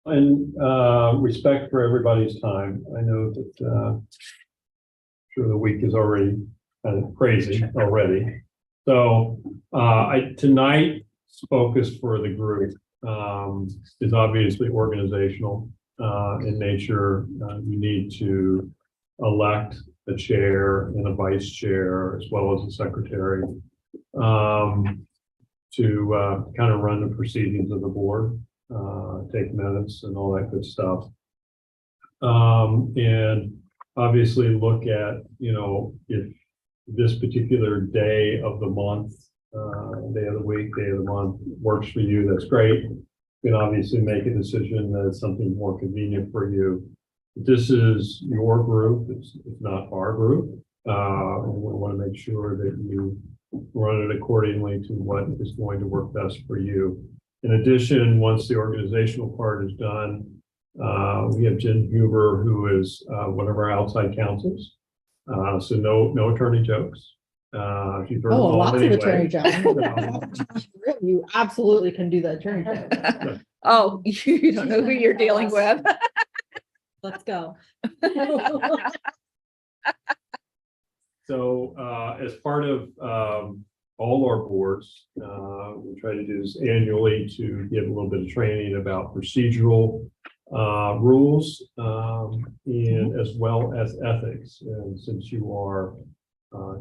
And respect for everybody's time. I know that sure the week is already kind of crazy already. So tonight's focus for the group is obviously organizational in nature. You need to elect a chair and a vice chair as well as a secretary to kind of run the proceedings of the board, take minutes and all that good stuff. And obviously look at, if this particular day of the month, day of the week, day of the month works for you, that's great. You can obviously make a decision that it's something more convenient for you. This is your group, it's not our group. And we want to make sure that you run it accordingly to what is going to work best for you. In addition, once the organizational part is done, we have Jen Huber, who is one of our outside counsels. So no attorney jokes. She's heard lots anyway. of attorney jokes. You absolutely can do the attorney joke. Oh, you don't know who you're dealing with. Let's go. So as part of all our boards, we try to do this annually to give a little bit of training about procedural rules and as well as ethics. And since you are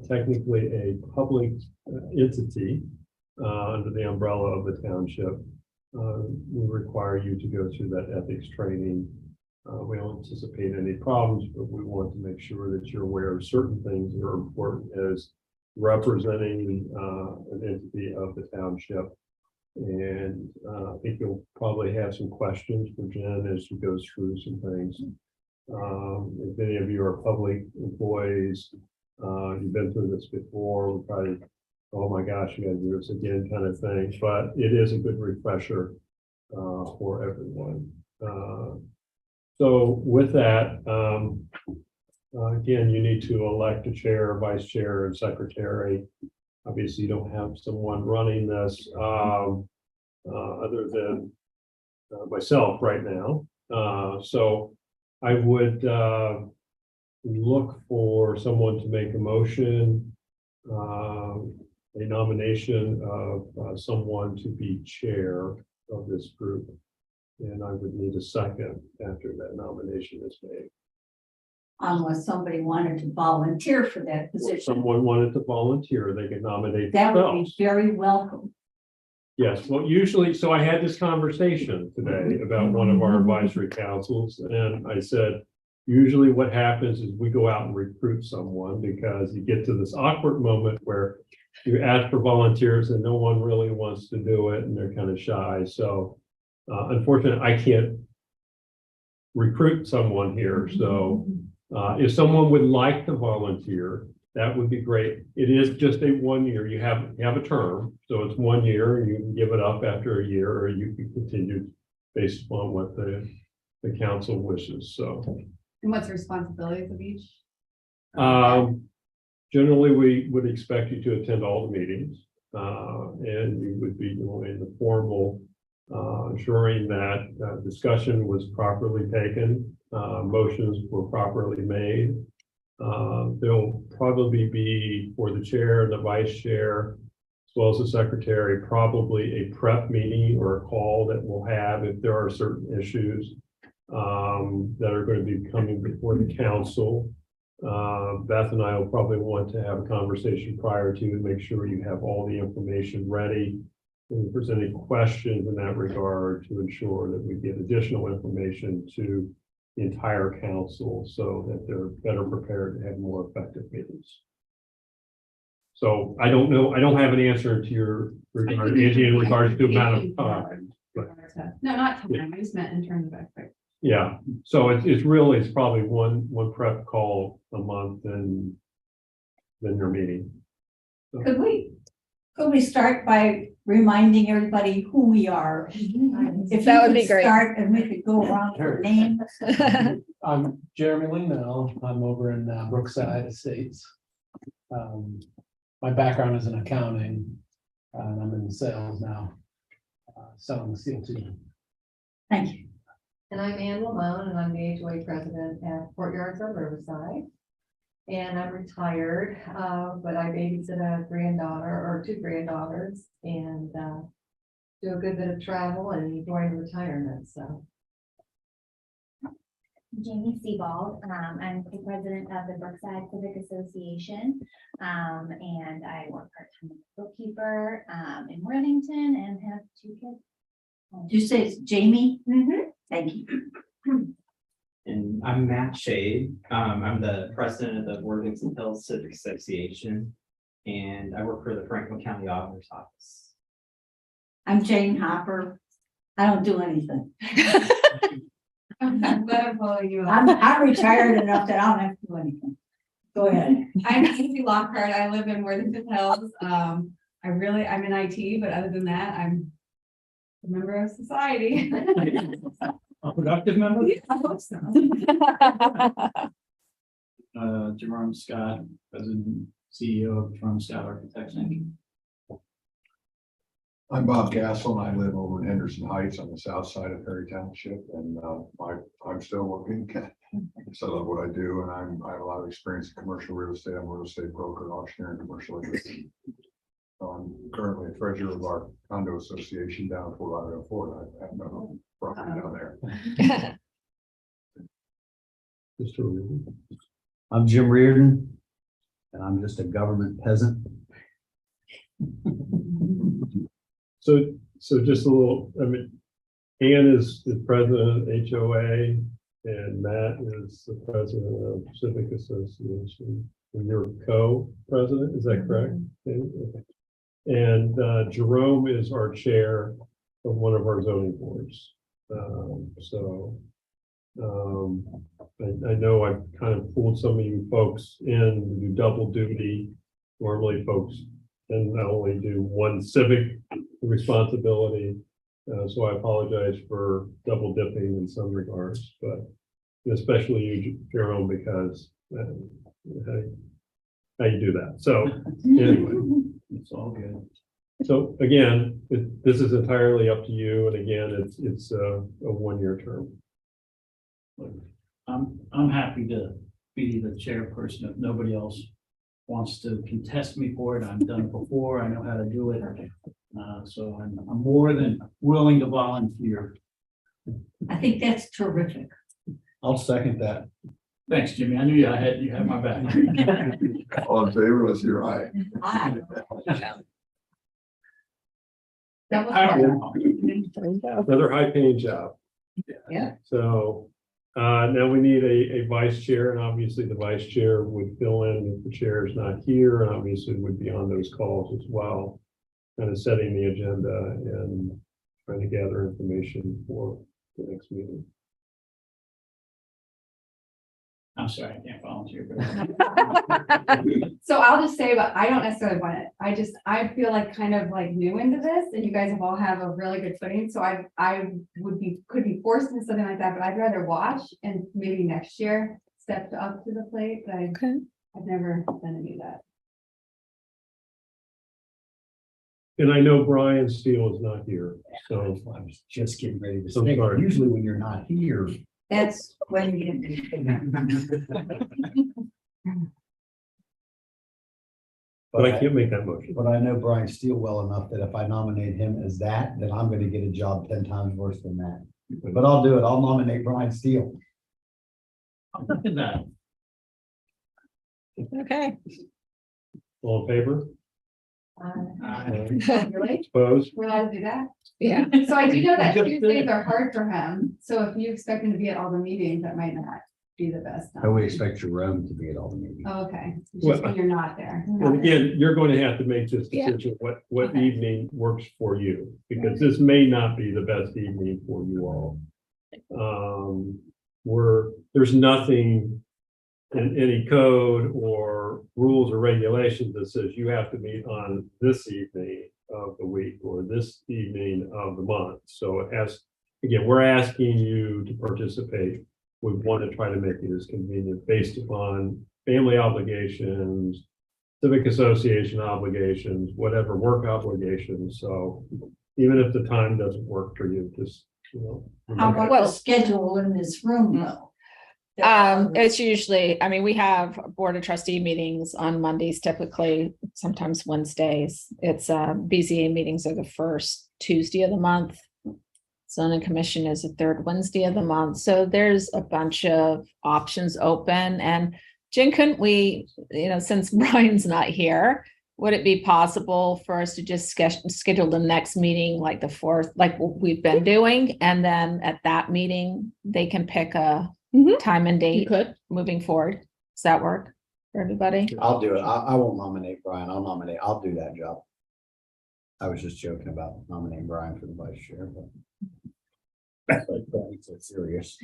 technically a public entity under the umbrella of the township, we require you to go through that ethics training. We don't anticipate any problems, but we want to make sure that you're aware of certain things that are important as representing an entity of the township. And I think you'll probably have some questions for Jen as she goes through some things. If any of you are public employees, you've been through this before, we'll probably, oh my gosh, you gotta do this again kind of thing, but it is a good refresher for everyone. So with that, again, you need to elect a chair, vice chair, and secretary. Obviously, you don't have someone running this other than myself right now. So I would look for someone to make a motion, a nomination of someone to be chair of this group. And I would need a second after that nomination is made. Unless somebody wanted to volunteer for that If position. someone wanted to volunteer, they could nominate That would themselves. be very welcome. Yes, well, usually, so I had this conversation today about one of our advisory councils, and I said, usually what happens is we go out and recruit someone because you get to this awkward moment where you ask for volunteers and no one really wants to do it and they're kind of shy. So unfortunately, I can't recruit someone here. So if someone would like to volunteer, that would be great. It is just a 1 year. You have a term, so it's 1 year, and you can give it up after a year, or you can continue based upon what the council wishes. So, And what's the responsibilities of each? generally, we would expect you to attend all the meetings, and you would be doing the formal ensuring that discussion was properly taken, motions were properly made. There'll probably be for the chair and the vice chair, as well as the secretary, probably a prep meeting or a call that we'll have if there are certain issues that are going to be coming before the council. Beth and I will probably want to have a conversation prior to make sure you have all the information ready. And if there's any questions in that regard, to ensure that we get additional information to the entire council so that they're better prepared to have more effective meetings. So I don't know, I don't have an answer to your regard, Angie, in regards to amount of time. But No, not time. I just meant in terms of expectations. yeah, so it's really, it's probably one prep call a month and then your meeting. Could we start by reminding everybody who we are? If That you would be could great. Start and we could go around for names. I'm Jeremy Lingnell. I'm over in Brookside Estates. My background is in accounting, and I'm in sales now, selling steel tubing. Thank you. And I'm Ann Lamone, and I'm the HOA president at Fort Yards on Riverside. And I'm retired, but I babysit a granddaughter or two granddaughters and do a good bit of travel and enjoy retirement, so. Jamie Sebald. I'm the president of the Brookside Civic Association. And I work part-time as a bookkeeper in Reddington and have two kids. Did you say it's Jamie? Mhm. Thank you. And I'm Matt Shade. I'm the president of the Worthington Hills Civic Association, and I work for the Franklin County Auditor's Office. I'm Jane Hopper. I don't do anything. I'm following you up. I'm retired enough that I don't have to do anything. Go ahead. I'm Nancy Lockhart. I live in Worthington Hills. I'm in IT, but other than that, I'm a member of society. A productive member? I hope so. Jerome Scott, President, CEO of Jerome Scott Architects, Inc. I'm Bob Castle and I live over in Henderson Heights on the south side of Perry Township, and I'm still working. So I love what I do, and I have a lot of experience in commercial real estate. I'm a real estate broker, auctioneer, and commercial agent. So I'm currently a treasurer of our condo association down in Fort Lauderdale, Florida. I have no property down there. Mr. Reardon. I'm Jim Reardon, and I'm just a government peasant. So just a little, Ann is the president of HOA and Matt is the president of Civic Association. And you're co-president, is that correct? Okay. And Jerome is our chair of one of our zoning boards. I know I've kind of pulled some of you folks in to do double duty. Normally folks can only do one civic responsibility. So I apologize for double dipping in some regards, but especially you, Jerome, because how you do that. So anyway, It's all good. so again, this is entirely up to you. And again, it's a 1-year term. I'm happy to be the chairperson if nobody else wants to contest me for it. I've done it before. I know how to do it. So I'm more than willing to volunteer. I think that's terrific. I'll second that. Thanks, Jimmy. I knew you had my back. All in favor, let's hear aye. Aye. Another high paying job. Yeah. So now we need a vice chair, and obviously the vice chair would fill in if the chair is not here, and obviously would be on those calls as well. Kind of setting the agenda and trying to gather information for the next meeting. I'm sorry, I can't volunteer. So I'll just say, but I don't necessarily want it. I feel like kind of like new into this and you guys have all have a really good footing. So I could be forced into something like that, but I'd rather watch and maybe next year step up to the plate. But I've never done any of that. And I know Brian Steele is not here, so I was just getting ready to I'm say, sorry. usually when you're not here. That's when you. but I can't make that motion. But I know Brian Steele well enough that if I nominate him as that, then I'm gonna get a job 10 times worse than that. But I'll do it. I'll nominate Brian Steele. Look at that. Okay. All in favor? Really? Opposed? We're allowed to do that? Yeah. So I do know that Tuesdays are hard for him. So if you expect him to be at all the meetings, that might not be the best. I would expect Jerome to be at all the meetings. Oh, okay. It's just when you're not there. And again, you're going to have to make this decision, what Okay. evening works for you, because this may not be the best evening for you all. There's nothing in any code or rules or regulations that says you have to meet on this evening of the week or this evening of the month. So again, we're asking you to participate. We want to try to make it as convenient based upon family obligations, civic association obligations, whatever work obligations. So even if the time doesn't work for you, just How about the Well- schedule in this room though? It's usually, I mean, we have board of trustee meetings on Mondays typically, sometimes Wednesdays. It's BZA meetings are the first Tuesday of the month. Zoning commission is the third Wednesday of the month. So there's a bunch of options open. And Jen, couldn't we, since Brian's not here, would it be possible for us to just schedule the next meeting like the 4th, like what we've been doing? And then at that meeting, they can pick a time and You date could. moving forward. Does that work for everybody? I'll do it. I won't nominate Brian. I'll do that job. I was just joking about nominating Brian for the vice chair, but. Like, Brian's so serious.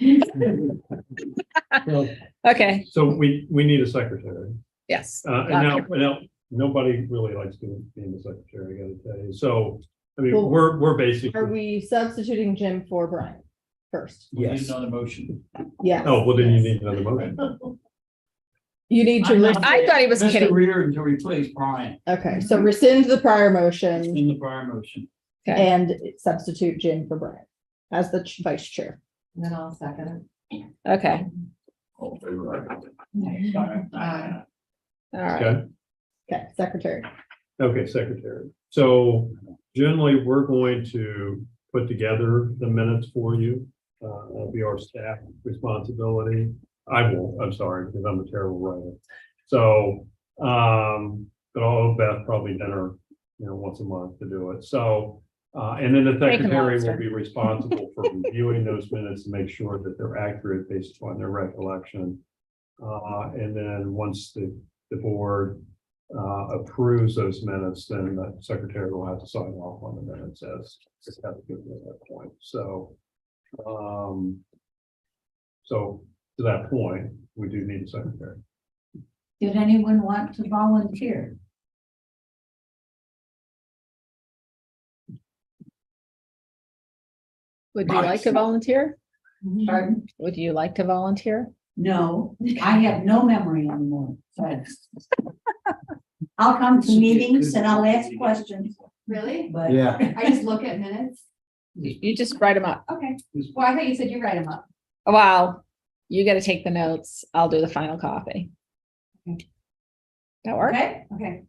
Okay, So we need a secretary. yes. And now, nobody really likes being the secretary, I gotta tell you. So, I mean, Well, we're basically, Are we substituting Jim for Brian first? We need Yes. another motion. Yes. oh, well, then you need another motion. You need to, I thought he was Mr. kidding. Reardon to replace Brian okay, so rescind the prior motion in the prior motion. Okay. and substitute Jim for Brian as the vice chair. And then I'll second Okay, All in favor, aye. it. all right. Okay, Okay, secretary. okay, secretary. So generally, we're going to put together the minutes for you. That'll be our staff responsibility. I'm sorry, because I'm a terrible writer. So, but I'll Beth probably dinner, once a month to do it. So, and then the Make 'em secretary will monster. be responsible for reviewing those minutes to make sure that they're accurate based upon their recollection. And then once the board approves those minutes, then the secretary will have to sign off on the minutes as have to get to that point. So, so to that point, we do need a secretary. Did anyone want to volunteer? Would you like to volunteer? Pardon? Would you like to volunteer? No, I have no memory anymore. So I'll come to meetings and I'll ask questions, Really? but Yeah. I just look at minutes? You just write them up. Okay. Well, I thought you said you write them up. Wow, you got to take the notes. I'll do the final copy. That work? Okay, okay.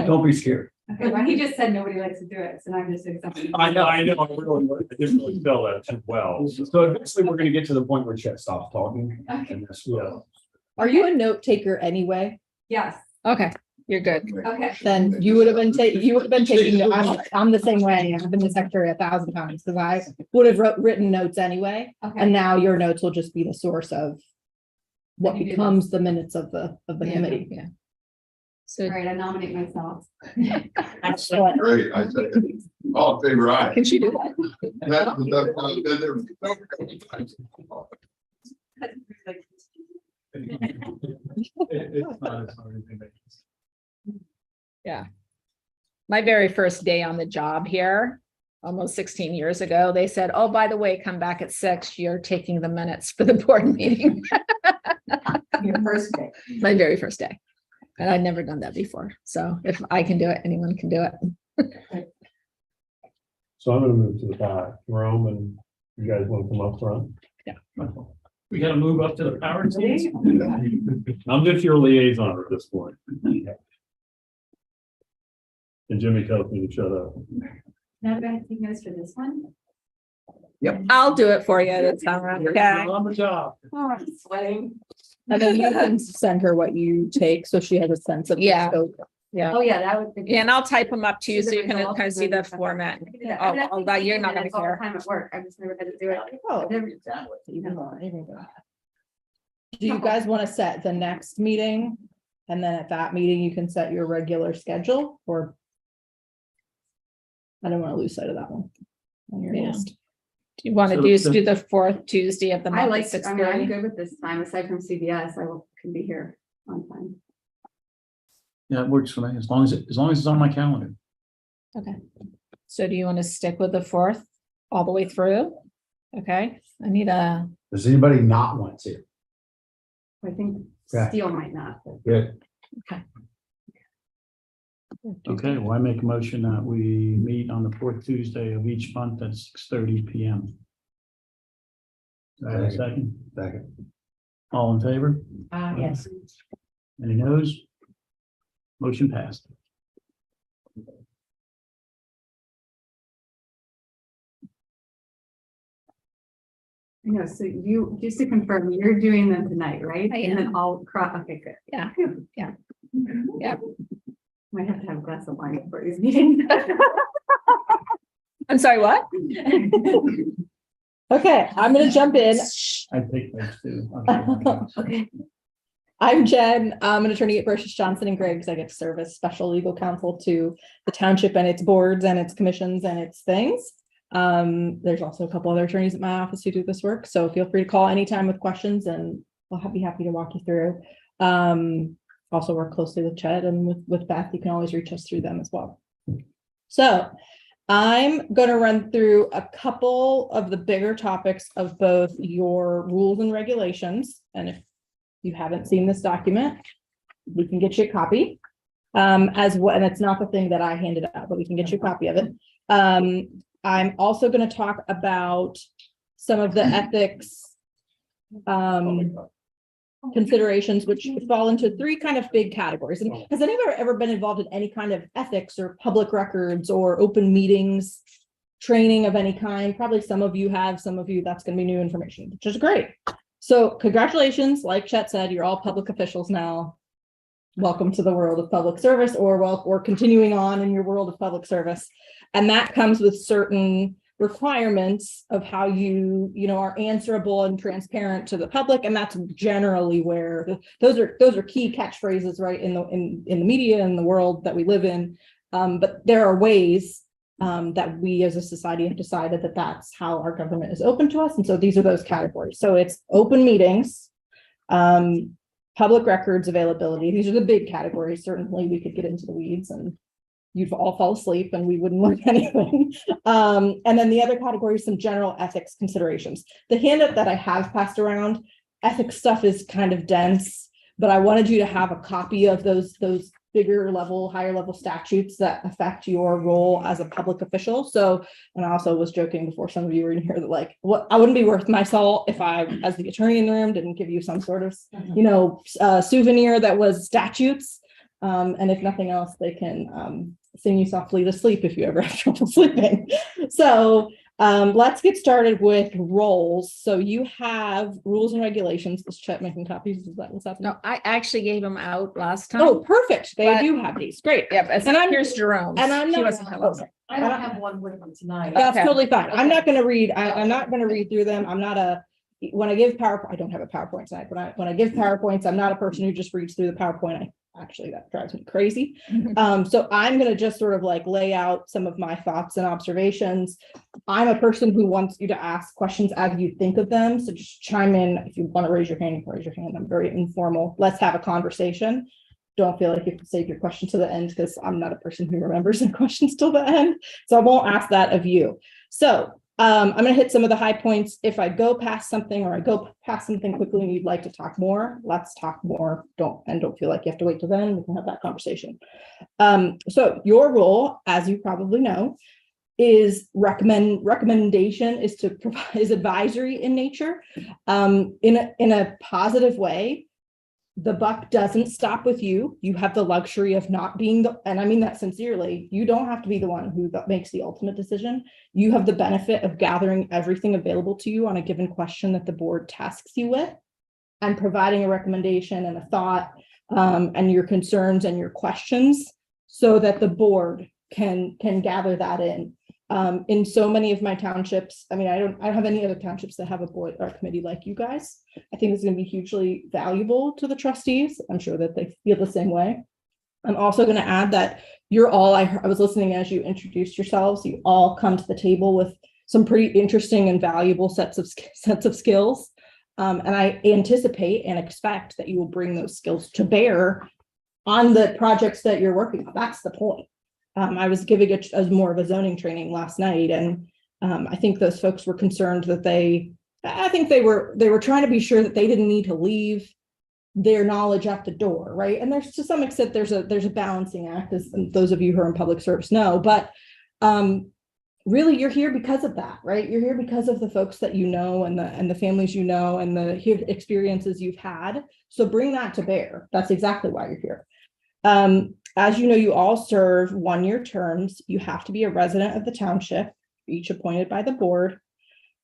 Don't be scared. Okay, well, he just said nobody likes to do it, so now I'm just accepting. I know, I didn't really spell that too well. So eventually, we're gonna get to the point where Chet stops talking. Okay. And that's Yeah. Are you a note taker anyway? Yes, Okay, you're good. okay. Then you would have been taking, I'm the same way. I've been the secretary 1,000 times because I would have written notes anyway. Okay. And now your notes will just be the source of what You do becomes the minutes of the Yeah, committee. yeah. So All right, I nominate myself. Excellent. Great, I said, all in favor, aye. can she do that? It's not as hard as they make it. Yeah. My very first day on the job here, almost 16 years ago, they said, oh, by the way, come back at 6. You're taking the minutes for the board meeting. your first day. My very first day. And I'd never done that before. So if I can do it, anyone can do it. So I'm gonna move to the back, Jerome, and you guys want to come up front? We gotta move up to the power team. I'm just your liaison at this point. And Jimmy tells me to shut up. Now do I have to take notes for this one? I'll do it for you this time around. Okay. On the job. Oh, I'm sweating. And then you can send her what you take so she has a sense of. the Yeah. scope. Oh, yeah, that would be. Yeah, and I'll type them up to you so you can kind of see the format. Oh, you're not gonna care. Time at work, I just never had to do it. Oh, I've never done do you guys want to set the next meeting? And then at that meeting, you can set your regular schedule or? I don't want to lose sight of that one. On your Yeah. list. Do you want to do the 4th Tuesday of the I month like, at 6:30? I mean, I'm good with this time, aside from CBS, can be here on time. Yeah, it works for me, as long as it's on my calendar. Okay. So do you want to stick with the 4th all the way through? Okay, I need a, Does anybody not want to? I think Okay. Steele might not. but- Good. Okay, well, I make a motion that we meet on the 4th Tuesday of each month at 6:30 PM. Do I have a second? Second. All in favor? Yes. Any noes? Motion passed. I know, so you, just to confirm, you're doing them tonight, right? I And then I'll okay, good. Yeah. Yeah. Yeah. Might have to have a glass of wine for these meetings. I'm sorry, what? Okay, I'm gonna jump in. I take those too. Okay. I'm Jen. I'm an attorney at British Johnson and Griggs. I get to serve as special legal counsel to the township and its boards and its commissions and its things. There's also a couple other attorneys at my office who do this work, so feel free to call anytime with questions and I'll be happy to walk you through. Also work closely with Chet and with Beth. You can always reach us through them as well. So I'm going to run through a couple of the bigger topics of both your rules and regulations. And if you haven't seen this document, we can get you a copy as well. And it's not the thing that I handed out, but we can get you a copy of it. I'm also going to talk about some of the ethics considerations, which fall into three kind of big categories. And has anyone ever been involved in any kind of ethics or public records or open meetings training of any kind? Probably some of you have, some of you that's going to be new information, which is great. So congratulations, like Chet said, you're all public officials now. Welcome to the world of public service, or continuing on in your world of public service. And that comes with certain requirements of how you are answerable and transparent to the public. And that's generally where those are key catchphrases, right, in the media and the world that we live in. But there are ways that we as a society have decided that that's how our government is open to us. And so these are those categories. So it's open meetings, public records availability. These are the big categories. Certainly we could get into the weeds and you'd all fall asleep and we wouldn't learn anything. And then the other category is some general ethics considerations. The handout that I have passed around, ethics stuff is kind of dense, but I wanted you to have a copy of those bigger level, higher level statutes that affect your role as a public official. So, and I also was joking before some of you were in here that like, what I wouldn't be worth my salt if I, as the attorney in the room, didn't give you some sort of, souvenir that was statutes. And if nothing else, they can sing you softly to sleep if you ever have trouble sleeping. So let's get started with roles. So you have rules and regulations. Is Chet making copies? Is that what's happening? No, I actually gave them out last time. Oh, perfect. They But- do have these. Great. Yeah, but And I'm- here's Jerome's. And I'm She not. wasn't have one. Okay. I don't have one with me tonight. That's Okay. totally fine. I'm not going to read. I'm not going to read through them. I'm not when I give PowerPoint, I don't have a PowerPoint side. When I give PowerPoints, I'm not a person who just reads through the PowerPoint. Actually, that drives me crazy. So I'm going to just sort of like lay out some of my thoughts and observations. I'm a person who wants you to ask questions as you think of them. So just chime in. If you want to raise your hand, you can raise your hand. I'm very informal. Let's have a conversation. Don't feel like you have to save your question to the end because I'm not a person who remembers the questions till the end. So I won't ask that of you. So I'm going to hit some of the high points. If I go past something or I go past something quickly and you'd like to talk more, let's talk more. Don't feel like you have to wait till then. We can have that conversation. So your role, as you probably know, is recommendation is to provide is advisory in nature. In a positive way. The buck doesn't stop with you. You have the luxury of not being and I mean that sincerely, you don't have to be the one who makes the ultimate decision. You have the benefit of gathering everything available to you on a given question that the board tasks you with and providing a recommendation and a thought and your concerns and your questions so that the board can gather that in. In so many of my townships, I mean, I don't have any other townships that have a board or committee like you guys. I think it's going to be hugely valuable to the trustees. I'm sure that they feel the same way. I'm also going to add that you're all, I was listening as you introduced yourselves, you all come to the table with some pretty interesting and valuable sets of skills. And I anticipate and expect that you will bring those skills to bear on the projects that you're working on. That's the point. I was giving it as more of a zoning training last night, and I think those folks were concerned that they were trying to be sure that they didn't need to leave their knowledge at the door, right? And there's to some extent there's a balancing act, as those of you who are in public service know, but really you're here because of that, right? You're here because of the folks that you know and the families you know and the experiences you've had. So bring that to bear. That's exactly why you're here. As you know, you all serve 1-year terms. You have to be a resident of the township, each appointed by the board.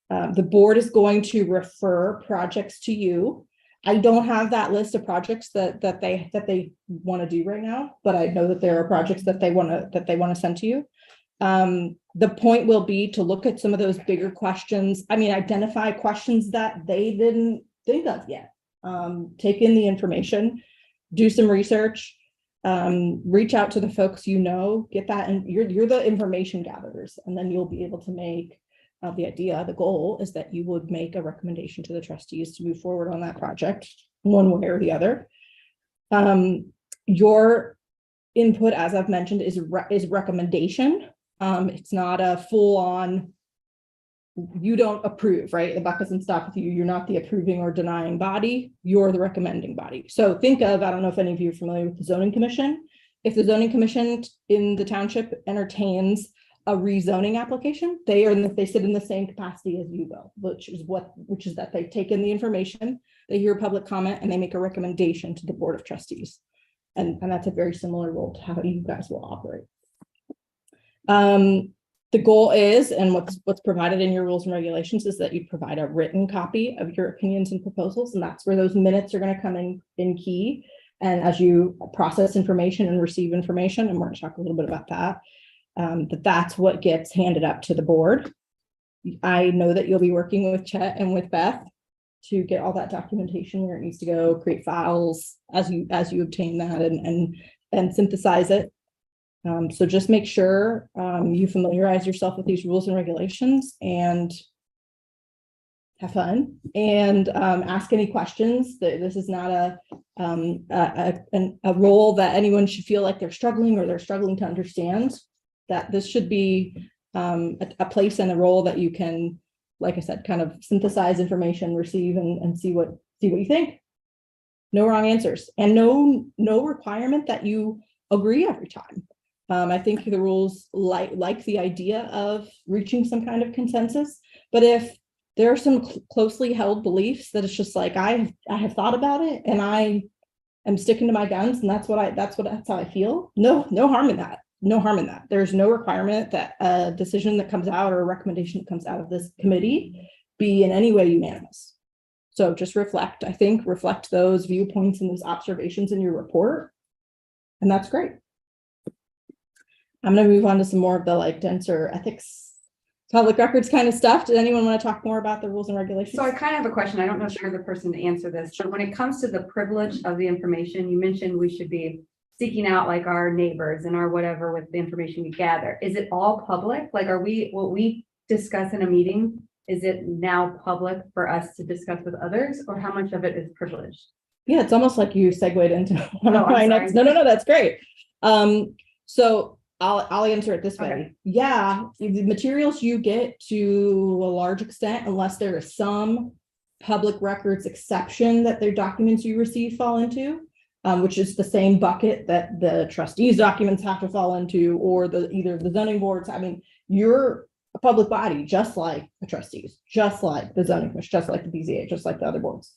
The board is going to refer projects to you. I don't have that list of projects that they want to do right now, but I know that there are projects that they want to send to you. The point will be to look at some of those bigger questions. I mean, identify questions that they didn't think of yet. Take in the information, do some research, reach out to the folks you know, get that, and you're the information gatherers, and then you'll be able to make the goal is that you would make a recommendation to the trustees to move forward on that project one way or the other. Your input, as I've mentioned, is recommendation. It's not a full-on, you don't approve, right? The buck doesn't stop with you. You're not the approving or denying body. You're the recommending body. So think of, I don't know if any of you are familiar with the zoning commission. If the zoning commission in the township entertains a rezoning application, they sit in the same capacity as you go, which is that they take in the information, they hear public comment, and they make a recommendation to the board of trustees. And that's a very similar role to how you guys will operate. The goal is, and what's provided in your rules and regulations is that you provide a written copy of your opinions and proposals, and that's where those minutes are going to come in key. And as you process information and receive information, and we're going to talk a little bit about that, that's what gets handed up to the board. I know that you'll be working with Chet and with Beth to get all that documentation where it needs to go, create files as you obtain that and synthesize it. So just make sure you familiarize yourself with these rules and regulations and have fun and ask any questions. This is not a role that anyone should feel like they're struggling to understand. That this should be a place and a role that you can, like I said, kind of synthesize information, receive, and see what you think. No wrong answers, and no requirement that you agree every time. I think the rules like the idea of reaching some kind of consensus, but if there are some closely held beliefs that it's just like I have thought about it and I am sticking to my guns and that's how I feel. No harm in that. No harm in that. There's no requirement that a decision that comes out or a recommendation that comes out of this committee be in any way unanimous. So just reflect those viewpoints and those observations in your report. And that's great. I'm going to move on to some more of the denser ethics, public records kind of stuff. Does anyone want to talk more about the rules and regulations? So I kind of have a question. I don't know if you're the person to answer this, but when it comes to the privilege of the information, you mentioned we should be seeking out our neighbors and our whatever with the information we gather. Is it all public? What we discuss in a meeting, is it now public for us to discuss with others, or how much of it is privileged? Yeah, it's almost like you segued into one of my next. No, that's great. So I'll answer it this way. Okay. Yeah, the materials you get to a large extent, unless there is some public records exception that their documents you receive fall into, which is the same bucket that the trustees' documents have to fall into, or either the zoning boards. I mean, you're a public body, just like the trustees, just like the zoning commission, just like the BZA, just like the other boards.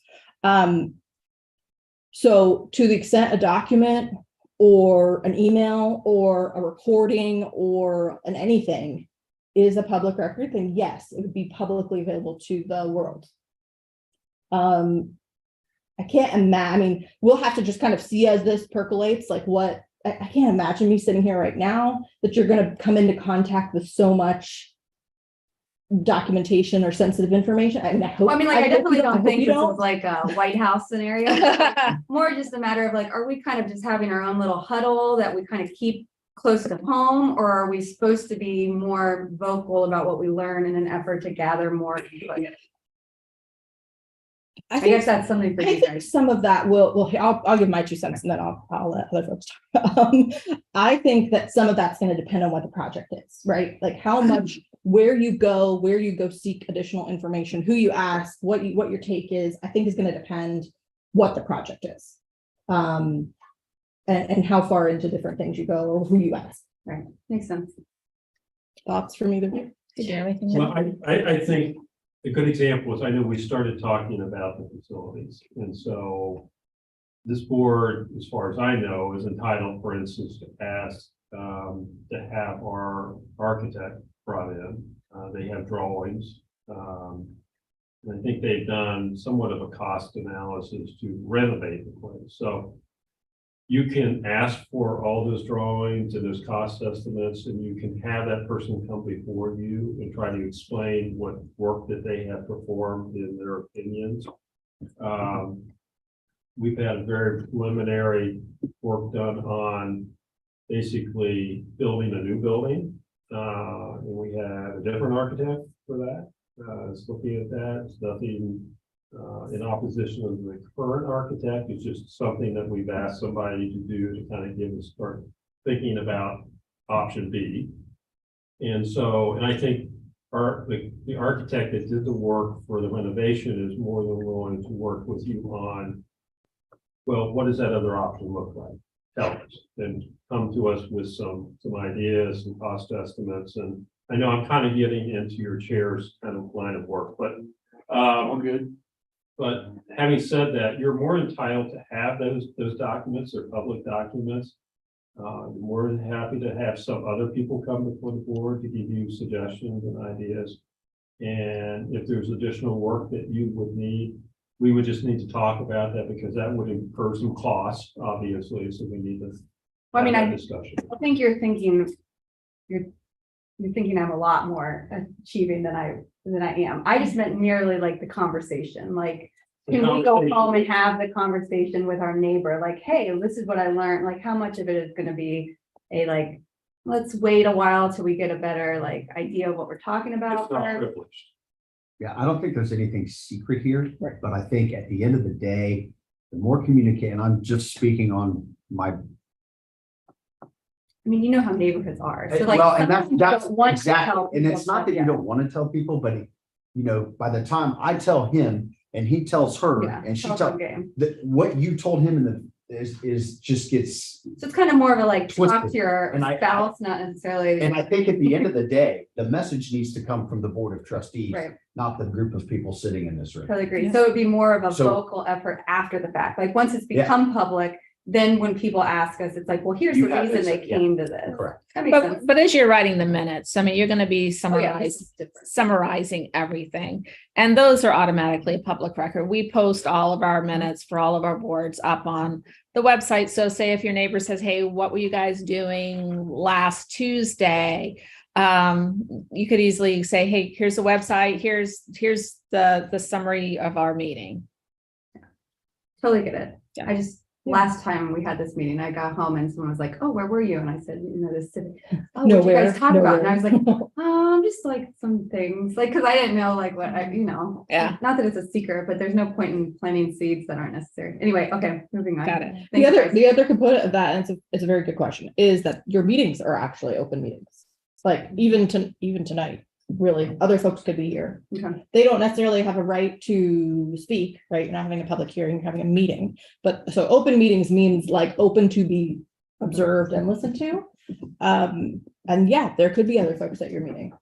So to the extent a document or an email or a recording or an anything is a public record, then yes, it would be publicly available to the world. I can't imagine, I mean, we'll have to just kind of see as this percolates, I can't imagine me sitting here right now that you're going to come into contact with so much documentation or sensitive information. I mean, I hope. I definitely don't think this don't. is like a White House scenario. More just a matter of are we kind of just having our own little huddle that we kind of keep close to home, or are we supposed to be more vocal about what we learn in an effort to gather more input? I guess that's something for you guys. Some of that I'll give my 2 cents and then I'll let other folks talk. I think that some of that's going to depend on what the project is, right? Like how much, where you go seek additional information, who you ask, what your take is, I think is going to depend what the project is. And how far into different things you go or who you ask. Right. Makes sense. thoughts from either of you? Did you have anything? Well, I think a good example is, I know we started talking about the facilities, and so this board, as far as I know, is entitled, for instance, to ask to have our architect brought in. They have drawings. And I think they've done somewhat of a cost analysis to renovate the place. So you can ask for all those drawings and those cost estimates, and you can have that person come before you and try to explain what work that they have performed in their opinions. We've had a very preliminary work done on basically building a new building. And we had a different architect for that. It's looking at that. It's nothing in opposition of the current architect. It's just something that we've asked somebody to do to kind of give us, start thinking about option B. And so, and I think the architect that did the work for the renovation is more than willing to work with you on, well, what does that other option look like? Tell us, and come to us with some ideas and cost estimates. And I know I'm kind of getting into your chair's kind of line of work, but I'm good. But having said that, you're more entitled to have those documents or public documents. You're more than happy to have some other people come before the board to give you suggestions and ideas. And if there's additional work that you would need, we would just need to talk about that, because that would incur some costs, obviously. So we need to Well, I mean, have that I discussion. think you're thinking I'm a lot more achieving than I am. I just meant merely like the conversation, like, can we go home and have the conversation with our neighbor? Like, hey, this is what I learned. Like, how much of it is going to be a, like, let's wait a while till we get a better like idea of what we're talking about. It's not privileged. Yeah, I don't think there's anything secret here, Right. but I think at the end of the day, the more communicate, and I'm just speaking on my. I mean, you know how neighborhoods are. So like, Well, and sometimes you that's don't want to tell exactly, and people it's not stuff, that you yeah. don't want to tell people, but you know, by the time I tell him and he tells her Yeah, and she telephone tells game. that what you told him in the is just gets. So it's kind of more of a like talk Twisted. to your And spouse, not necessarily. And I think at the end of the day, the message needs to come from the board of trustees, Right. not the group of people sitting in this room. Totally agree. So it'd be more of a So- vocal effort after the fact. Like, once it's Yeah. become public, then when people ask us, it's like, well, here's the You have reason this, they yeah. came to this. Correct. That makes sense. But as you're writing the minutes, I mean, you're going to be Oh, yeah, this is different. summarizing everything. And those are automatically a public record. We post all of our minutes for all of our boards up on the website. So say if your neighbor says, hey, what were you guys doing last Tuesday? You could easily say, hey, here's the website. Here's the summary of our meeting. Totally get it. Yeah. I just, last time we had this meeting, I got home and someone was like, oh, where were you? And I said, you know, this city. Oh, what did you guys talk about? And I was like, just like some things, like, cause I didn't know like what I, Yeah. not that it's a secret, but there's no point in planting seeds that aren't necessary. Anyway, okay, moving on. Got it. Thanks, guys. The other component of that, and it's a very good question, is that your meetings are actually open meetings. Like even tonight, really, other folks could be here. Okay. They don't necessarily have a right to speak, right? You're not having a public hearing, you're having a meeting. But so open meetings means like open to be observed and listened to. And yeah, there could be other folks at your meeting.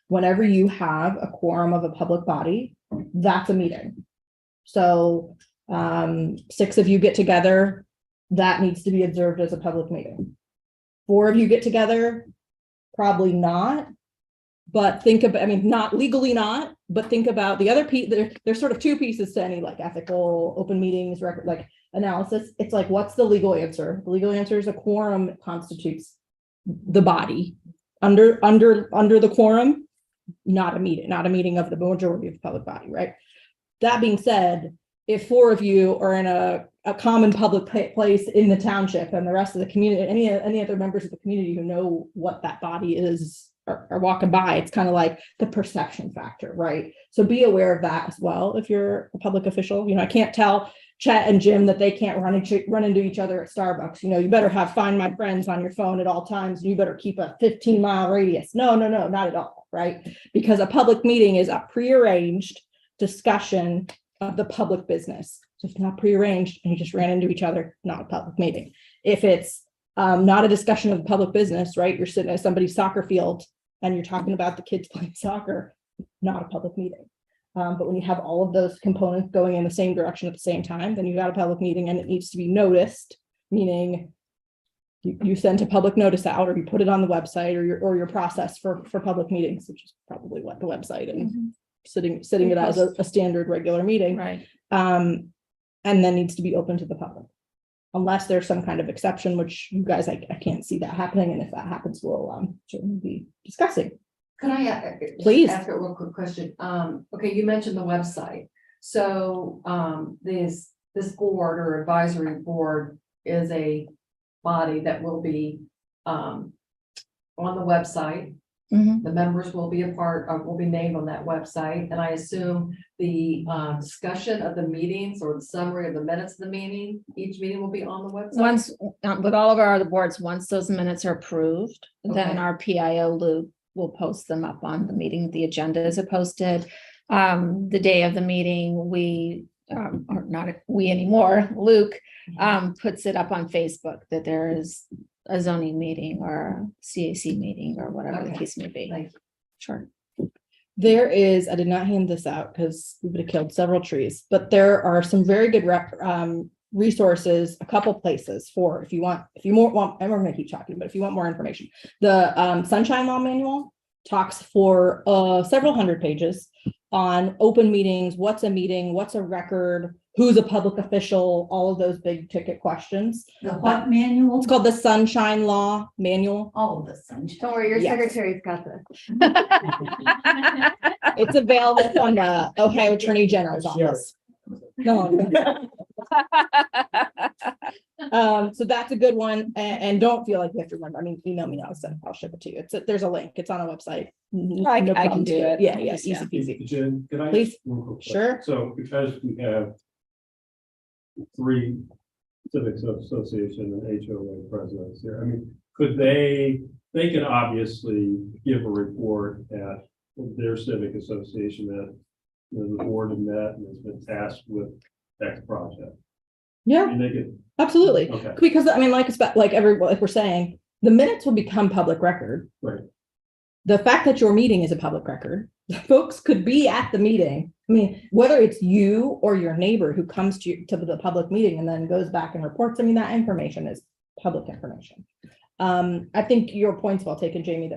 Whenever you have a quorum of a public body, that's a meeting. So 6 of you get together, that needs to be observed as a public meeting. 4 of you get together, probably not. But think about, I mean, not legally not, but think about the other piece. There's sort of 2 pieces to any like ethical open meetings record, like analysis. It's like, what's the legal answer? The legal answer is a quorum constitutes the body. Under the quorum, not a meeting of the majority of the public body, right? That being said, if 4 of you are in a common public place in the township and the rest of the community, any other members of the community who know what that body is, are walking by, it's kind of like the perception factor, right? So be aware of that as well. If you're a public official, I can't tell Chet and Jim that they can't run into each other at Starbucks. You better have Find My Friends on your phone at all times. And you better keep a 15-mile radius. No, not at all, right? Because a public meeting is a prearranged discussion of the public business. So if it's not prearranged and you just ran into each other, not a public meeting. If it's not a discussion of the public business, right? You're sitting at somebody's soccer field and you're talking about the kids playing soccer, not a public meeting. But when you have all of those components going in the same direction at the same time, then you got a public meeting and it needs to be noticed, meaning you send a public notice out, or you put it on the website, or your process for public meetings, which is probably what the website and sitting it as a standard regular meeting. Right. And then needs to be open to the public. Unless there's some kind of exception, which you guys, I can't see that happening. And if that happens, we'll certainly be discussing. Can I Please. ask a real quick question? Okay, you mentioned the website. So this board or advisory board is a body that will be on the website. The members will be will be named on that website, and I assume the discussion of the meetings or the summary of the minutes of the meeting, each meeting will be on the website. Once, with all of our other boards, once those minutes are approved, then Okay. our PIO Luke will post them up on the meeting. The agendas are posted. The day of the meeting, we, or not we anymore, Luke, puts it up on Facebook that there is a zoning meeting or a CAC meeting or whatever the Okay. case may be. Thank you. Sure. There is, I did not hand this out because we would have killed several trees, but there are some very good resources, a couple places for if you want, and we're gonna keep talking, but if you want more information. The Sunshine Law Manual talks for several hundred pages on open meetings, what's a meeting, what's a record, who's a public official, all of those big ticket questions. The what manual? It's called the Sunshine Law Manual. Oh, the sunshine. Don't worry, your Yes. secretary's got this. It's available on the Ohio Attorney General's office. No. So that's a good one, and don't feel like you have to remember. I mean, email me, I'll ship it to you. There's a link. It's on a website. I No can problem do to it. Yeah, Just, easy peasy. Jen, could I? Please. one quick question? Sure. So because we have 3 civic association and HOA presidents here, I mean, could they could obviously give a report at their civic association that, you know, the board had met and has been tasked with X project. Yeah, And they could, absolutely. okay, Because I mean, like we're saying, the minutes will become public record. right. The fact that your meeting is a public record, folks could be at the meeting. I mean, whether it's you or your neighbor who comes to the public meeting and then goes back and reports, I mean, that information is public information. I think your point's well taken, Jamie,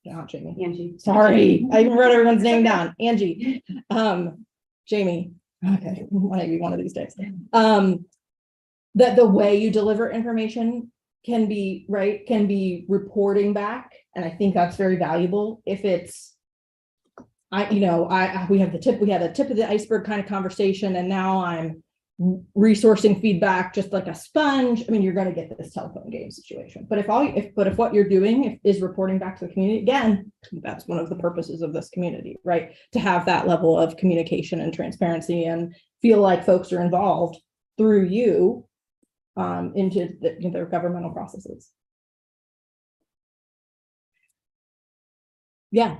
not Jamie. Angie. Sorry, I even wrote everyone's name down. Angie, Jamie. Okay, maybe one of these days. That the way you deliver information can be reporting back, and I think that's very valuable. If it's, we had a tip of the iceberg kind of conversation, and now I'm resourcing feedback just like a sponge. I mean, you're going to get this telephone game situation. But if what you're doing is reporting back to the community, again, that's one of the purposes of this community, right? To have that level of communication and transparency and feel like folks are involved through you into their governmental processes. Yeah.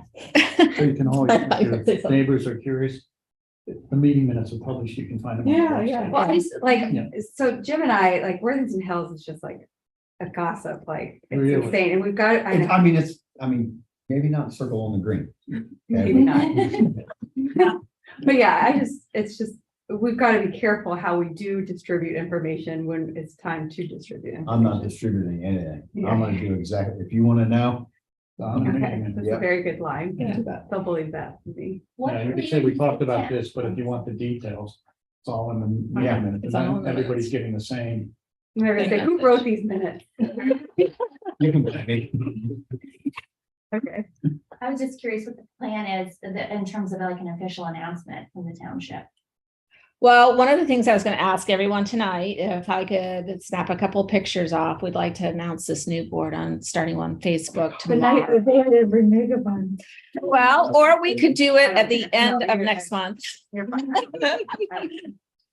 So you can always, I thought you were if gonna say your something. neighbors are curious, the meeting minutes are published, you can find them. on the Yeah, website. yeah. Well, I just like, Yeah. so Jim and I, like Worthington Hills is just like a gossip, like it's Really? insane. And we've got, I know, I mean, maybe not circle on the green. maybe not. But yeah, it's just, we've got to be careful how we do distribute information when it's time to distribute. I'm not distributing anything. I'm gonna do exactly, if you wanna know. Okay, that's a Yep. very good line. Yeah. They'll believe that. maybe. Yeah, you could say we talked about this, but if you want the details, it's all in the meeting minutes, It's and all in then the everybody's minutes. getting the same. They're gonna say, who wrote these minutes? You can blame me. Okay. I was just curious what the plan is in terms of like an official announcement from the township. Well, one of the things I was going to ask everyone tonight, if I could snap a couple pictures off, we'd like to announce this new board starting on Facebook tomorrow. Well, or we could do it at the end of next month. You're fine.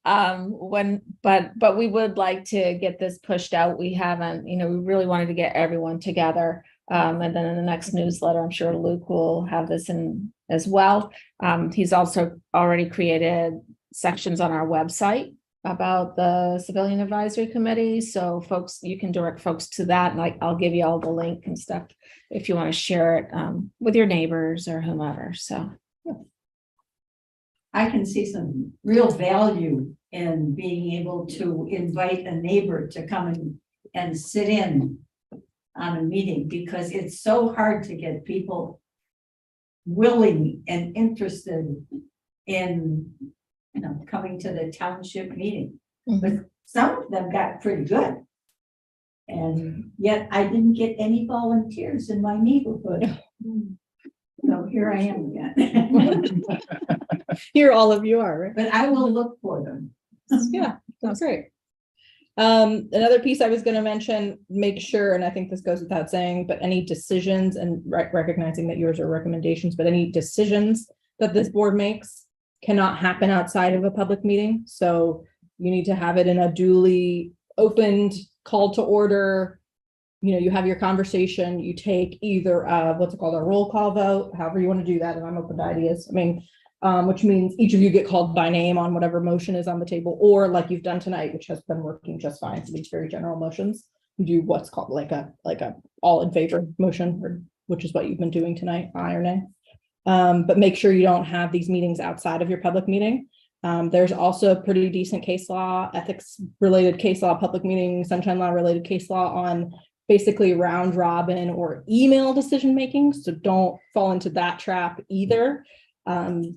But we would like to get this pushed out. We haven't, we really wanted to get everyone together. And then in the next newsletter, I'm sure Luke will have this in as well. He's also already created sections on our website about the Civilian Advisory Committee. So folks, you can direct folks to that, and I'll give you all the link and stuff if you want to share it with your neighbors or whomever. So I can see some real value in being able to invite a neighbor to come and sit in on a meeting, because it's so hard to get people willing and interested in, coming to the township meeting. But some of them got pretty good. And yet I didn't get any volunteers in my neighborhood. So here I am again. Here all of you are, right? But I will look for them. Yeah, that's great. Another piece I was going to mention, make sure, and I think this goes without saying, but any decisions, and recognizing that yours are recommendations, but any decisions that this board makes cannot happen outside of a public meeting. So you need to have it in a duly opened call to order. You have your conversation, you take either what's it called, a roll call vote, however you want to do that, and I'm open to ideas. Which means each of you get called by name on whatever motion is on the table, or like you've done tonight, which has been working just fine for these very general motions. You do what's called like a all in favor motion, which is what you've been doing tonight, aye or nay. But make sure you don't have these meetings outside of your public meeting. There's also pretty decent case law, ethics related case law, public meeting, sunshine law related case law on basically round robin or email decision making. So don't fall into that trap either. Emails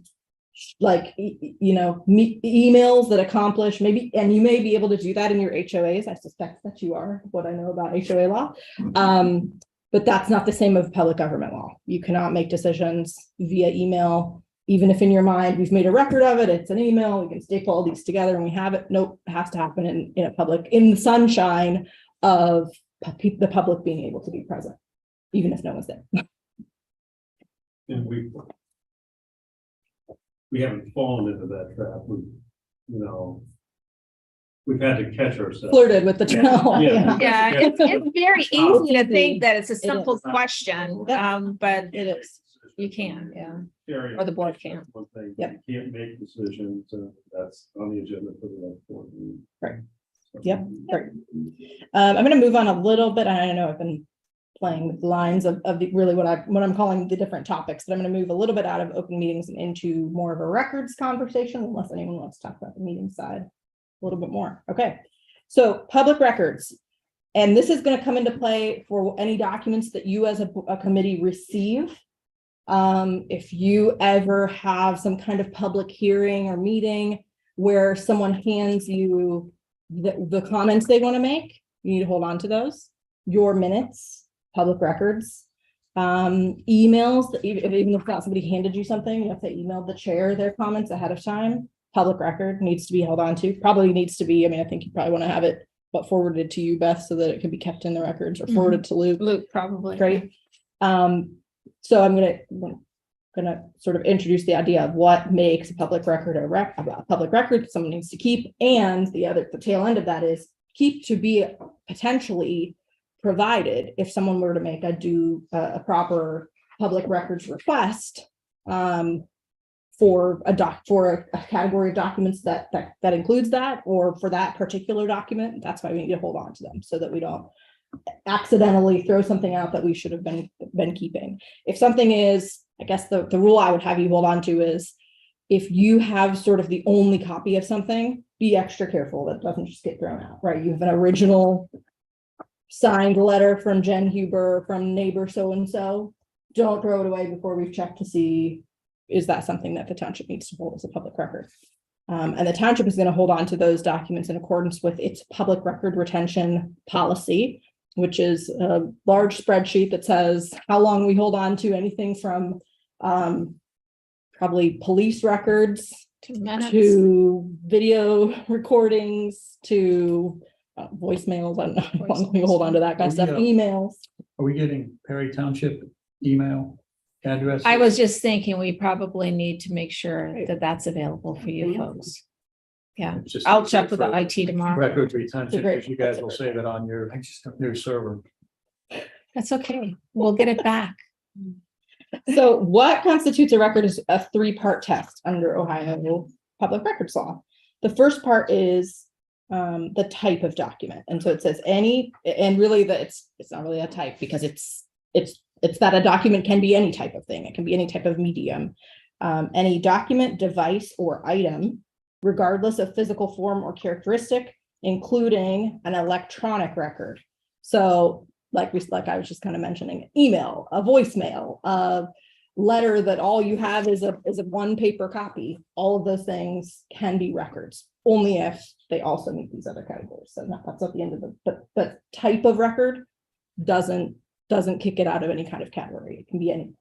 that accomplish maybe, and you may be able to do that in your HOAs. I suspect that you are, what I know about HOA law. But that's not the same of public government law. You cannot make decisions via email, even if in your mind we've made a record of it, it's an email, we can staple all these together and we have it. Nope, it has to happen in a public, in the sunshine of the public being able to be present, even if no one's there. And we haven't fallen into that trap. We've had to catch ourselves. Flirted with the trail. Yeah. yeah, it's very easy to think that it's a simple is. question, but It is. you can, yeah. Carry Or the board can't. One thing, Yep. you can't make decisions, that's on the agenda for the next board meeting. Right. So- Yep. Right. I'm going to move on a little bit. I know I've been playing with lines of really what I'm calling the different topics, but I'm going to move a little bit out of open meetings and into more of a records conversation, unless anyone wants to talk about the meeting side a little bit more. Okay. So public records, and this is going to come into play for any documents that you as a committee receive. If you ever have some kind of public hearing or meeting where someone hands you the comments they want to make, you need to hold on to those. Your minutes, public records, emails, that even if it's not somebody handed you something, if they emailed the chair their comments ahead of time, public record needs to be held on to. Probably needs to be, I think you probably want to have it forwarded to you, Beth, so that it can be kept in the records, or forwarded to Luke. Luke, probably. Great. So I'm gonna sort of introduce the idea of what makes a public record a public record someone needs to keep, and the tail end of that is keep to be potentially provided if someone were to make a proper public records request for a category of documents that includes that, or for that particular document. That's why we need to hold on to them, so that we don't accidentally throw something out that we should have been keeping. If something is, I guess the rule I would have you hold on to is, if you have sort of the only copy of something, be extra careful that it doesn't just get thrown out, right? You have an original signed letter from Jen Huber from neighbor so-and-so. Don't throw it away before we've checked to see, is that something that the township needs to hold as a public record? And the township is going to hold on to those documents in accordance with its public record retention policy, which is a large spreadsheet that says how long we hold on to anything from probably police records to video recordings to voicemails. I don't know how long we hold on to that kind of stuff. Emails. Are we getting Perry Township email address? I was just thinking we probably need to make sure that that's available for you folks. Yeah, Just I'll check with the IT tomorrow. record retention, Great. because you guys will save it on your server. That's okay. We'll get it back. So what constitutes a record is a three-part test under Ohio public records law. The first part is the type of document. And so it says any, and really that it's not really a type because it's that a document can be any type of thing. It can be any type of medium. Any document, device, or item, regardless of physical form or characteristic, including an electronic record. So like I was just kind of mentioning, email, a voicemail, a letter that all you have is a one paper copy. All of those things can be records, only if they also meet these other categories. So that's at the end of the type of record doesn't kick it out of any kind of category. It can be anything.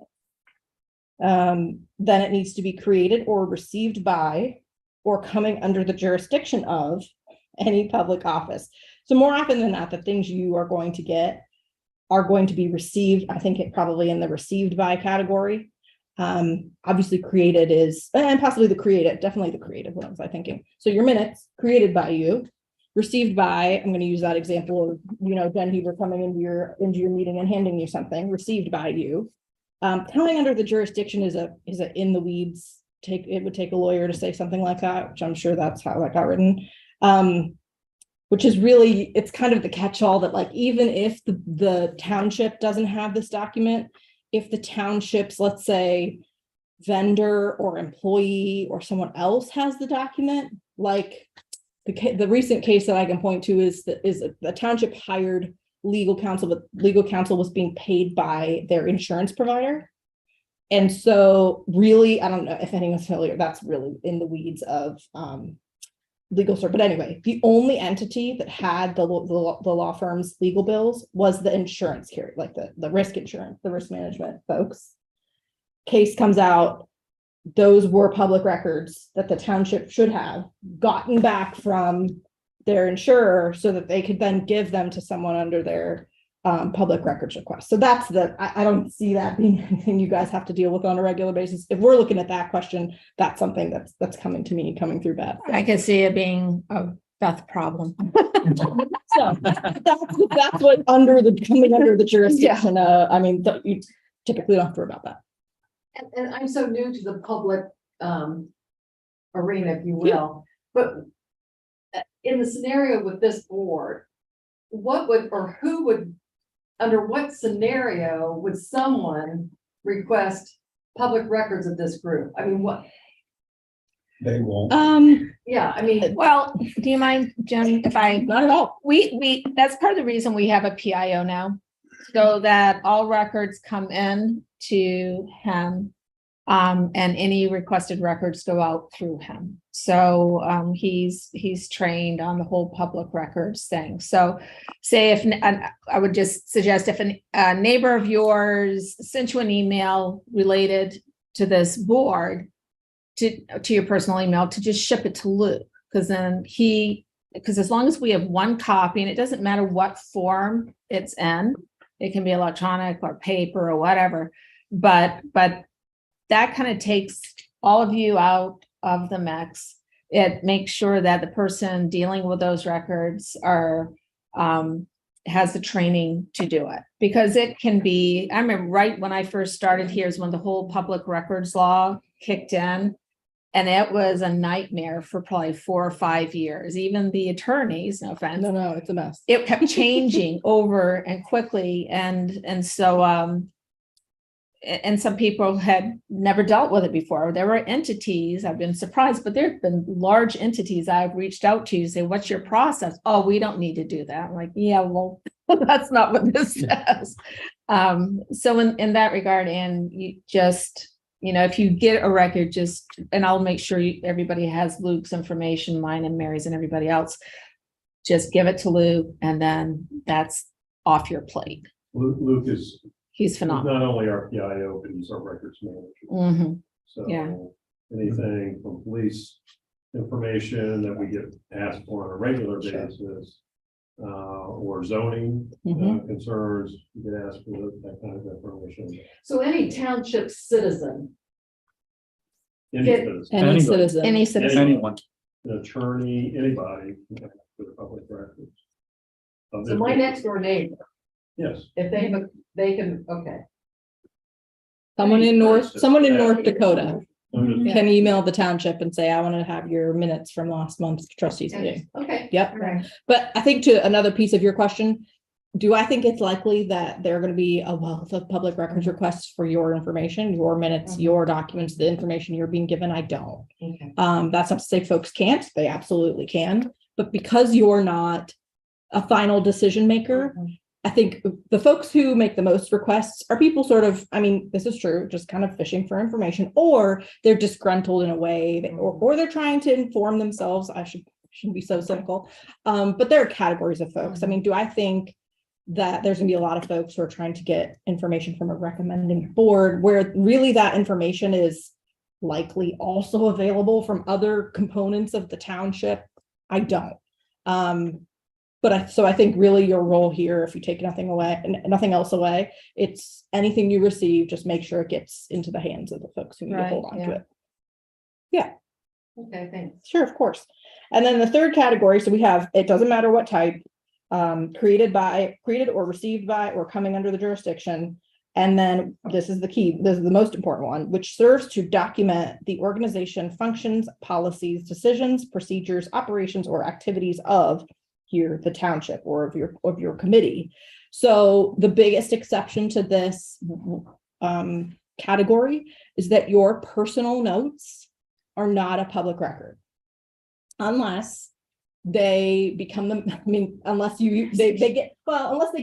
Then it needs to be created or received by or coming under the jurisdiction of any public office. So more often than not, the things you are going to get are going to be received. I think it probably in the received by category. Obviously created is, and possibly the creative, definitely the creative ones, I'm thinking. So your minutes created by you, received by, I'm going to use that example of, Jen Heber coming into your meeting and handing you something, received by you. Coming under the jurisdiction is a in the weeds. It would take a lawyer to say something like that, which I'm sure that's how that got written. Which is really, it's kind of the catch-all that, like, even if the township doesn't have this document, if the township's, let's say, vendor or employee or someone else has the document, like the recent case that I can point to is the township hired legal counsel, but legal counsel was being paid by their insurance provider. And so really, I don't know if anyone's familiar, that's really in the weeds of legal service. But anyway, the only entity that had the law firm's legal bills was the insurance carrier, like the risk insurance, the risk management folks. Case comes out, those were public records that the township should have gotten back from their insurer so that they could then give them to someone under their public records request. So that's I don't see that being anything you guys have to deal with on a regular basis. If we're looking at that question, that's something that's coming through Beth. I can see it being a Beth problem. So that's what coming under the jurisdiction. I mean, you typically don't have to worry about that. And I'm so new to the public arena, if you will, but in the scenario with this board, under what scenario would someone request public records of this group? I mean, what? They won't. Yeah, I mean, Well, do you mind, Jen, if I, Not at all. we, that's part of the reason we have a PIO now, so that all records come in to him. And any requested records go out through him. So he's trained on the whole public records thing. So say I would just suggest if a neighbor of yours sent you an email related to this board, to your personal email, to just ship it to Luke, because as long as we have one copy, and it doesn't matter what form it's in, it can be electronic or paper or whatever, but that kind of takes all of you out of the mix. It makes sure that the person dealing with those records has the training to do it, because it can be, I remember right when I first started here is when the whole public records law kicked in, and it was a nightmare for probably 4 or 5 years. Even the attorneys, no offense. No, it's a mess. It kept changing over and quickly. And so, and some people had never dealt with it before. There were entities, I've been surprised, but there've been large entities I've reached out to say, what's your process? Oh, we don't need to do that. I'm like, yeah, well, that's not what this says. So in that regard, and you just, if you get a record, and I'll make sure everybody has Luke's information, mine and Mary's and everybody else, just give it to Luke, and then that's off your plate. Luke is. He's phenomenal. Not only our PIO, but he's our records manager. Mm-hmm. So Yeah. anything from police information that we get asked for on a regular basis, or zoning concerns, you get asked for that kind of information. so any township citizen, Any Get- citizen, Any citizen. Any citizen. Anyone. an attorney, anybody can ask for the public records. so my next door neighbor, Yes. if they can, okay. Someone in North Dakota. can email the township and say, I want to have your minutes from last month's trustees meeting. Okay. Yep. All right. But I think to another piece of your question, do I think it's likely that there are going to be a wealth of public records requests for your information, your minutes, your documents, the information you're being given? I don't. Okay. That's not to say folks can't, they absolutely can. But because you're not a final decision maker, I think the folks who make the most requests are people sort of, I mean, this is true, just kind of fishing for information, or they're disgruntled in a way, or they're trying to inform themselves. I shouldn't be so cynical. But there are categories of folks. I mean, do I think that there's gonna be a lot of folks who are trying to get information from a recommending board where really that information is likely also available from other components of the township? I don't. So I think really your role here, if you take nothing away and nothing else away, it's anything you receive, just make sure it gets into the hands of the folks who need to hold on to it. Yeah. Okay, thanks. Sure, of course. And then the third category, so we have, it doesn't matter what type, created or received by, or coming under the jurisdiction. And then this is the key, this is the most important one, which serves to document the organization functions, policies, decisions, procedures, operations, or activities of here, the township, or of your committee. So the biggest exception to this category is that your personal notes are not a public record. Unless they become unless they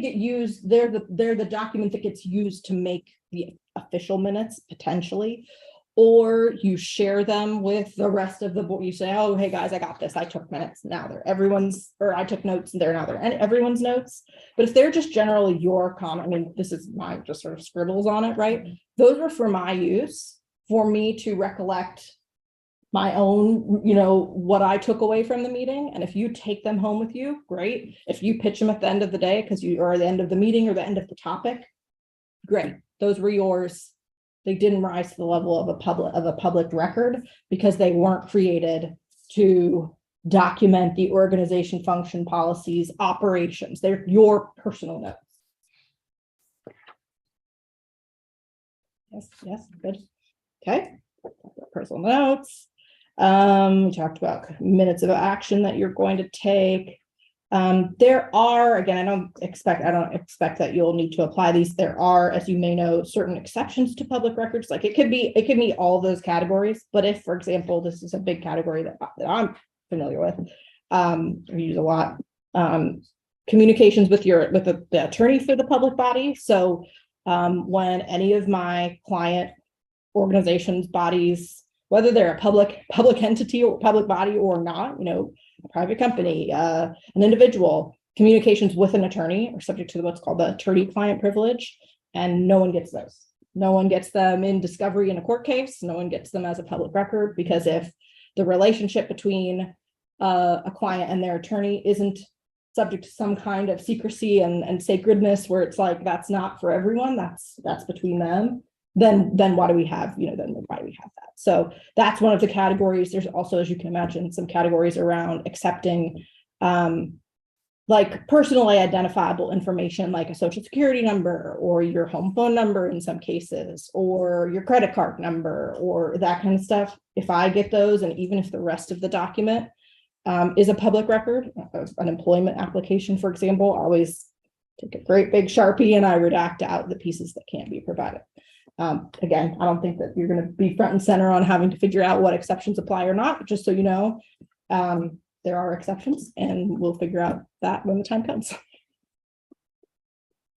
get used, they're the document that gets used to make the official minutes potentially, or you share them with the rest of the board. You say, oh, hey guys, I got this. I took minutes. Now they're everyone's, or I took notes and they're now everyone's notes. But if they're just generally your comment, I mean, this is my just sort of scribbles on it, right? Those are for my use, for me to recollect my own, what I took away from the meeting. And if you take them home with you, great. If you pitch them at the end of the day, because you are at the end of the meeting or the end of the topic, great. Those were yours. They didn't rise to the level of a public record because they weren't created to document the organization function, policies, operations. They're your personal notes. Yes, good. Okay, personal notes. We talked about minutes of action that you're going to take. There are, again, I don't expect that you'll need to apply these. There are, as you may know, certain exceptions to public records. Like it could meet all those categories. But if, for example, this is a big category that I'm familiar with, we use a lot, communications with the attorney for the public body. So when any of my client organizations, bodies, whether they're a public entity or public body or not, a private company, an individual, communications with an attorney are subject to what's called the attorney-client privilege, and no one gets those. No one gets them in discovery in a court case. No one gets them as a public record, because if the relationship between a client and their attorney isn't subject to some kind of secrecy and sacredness, where it's like, that's not for everyone, that's between them, then why do we have, then why do we have that? So that's one of the categories. There's also, as you can imagine, some categories around accepting like personally identifiable information, like a social security number or your home phone number in some cases, or your credit card number, or that kind of stuff. If I get those, and even if the rest of the document is a public record, an employment application, for example, I always take a great big Sharpie and I redact out the pieces that can't be provided. Again, I don't think that you're going to be front and center on having to figure out what exceptions apply or not, but just so you know, there are exceptions, and we'll figure out that when the time comes.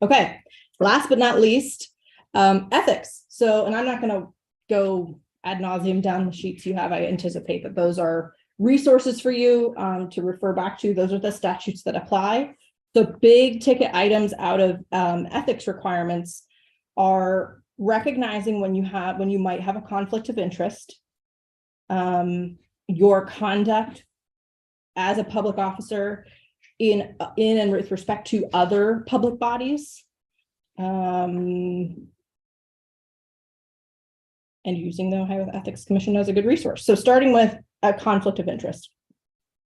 Okay, last but not least, ethics. So, and I'm not going to go ad nauseum down the sheets you have. I anticipate that those are resources for you to refer back to. Those are the statutes that apply. So big ticket items out of ethics requirements are recognizing when you might have a conflict of interest, your conduct as a public officer in and with respect to other public bodies, and using the Ohio Ethics Commission as a good resource. So starting with a conflict of interest.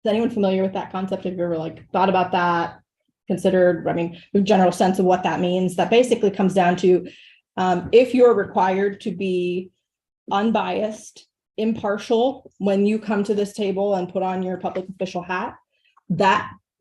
Is anyone familiar with that concept? Have you ever thought about that, considered, the general sense of what that means? That basically comes down to if you're required to be unbiased, impartial when you come to this table and put on your public official hat.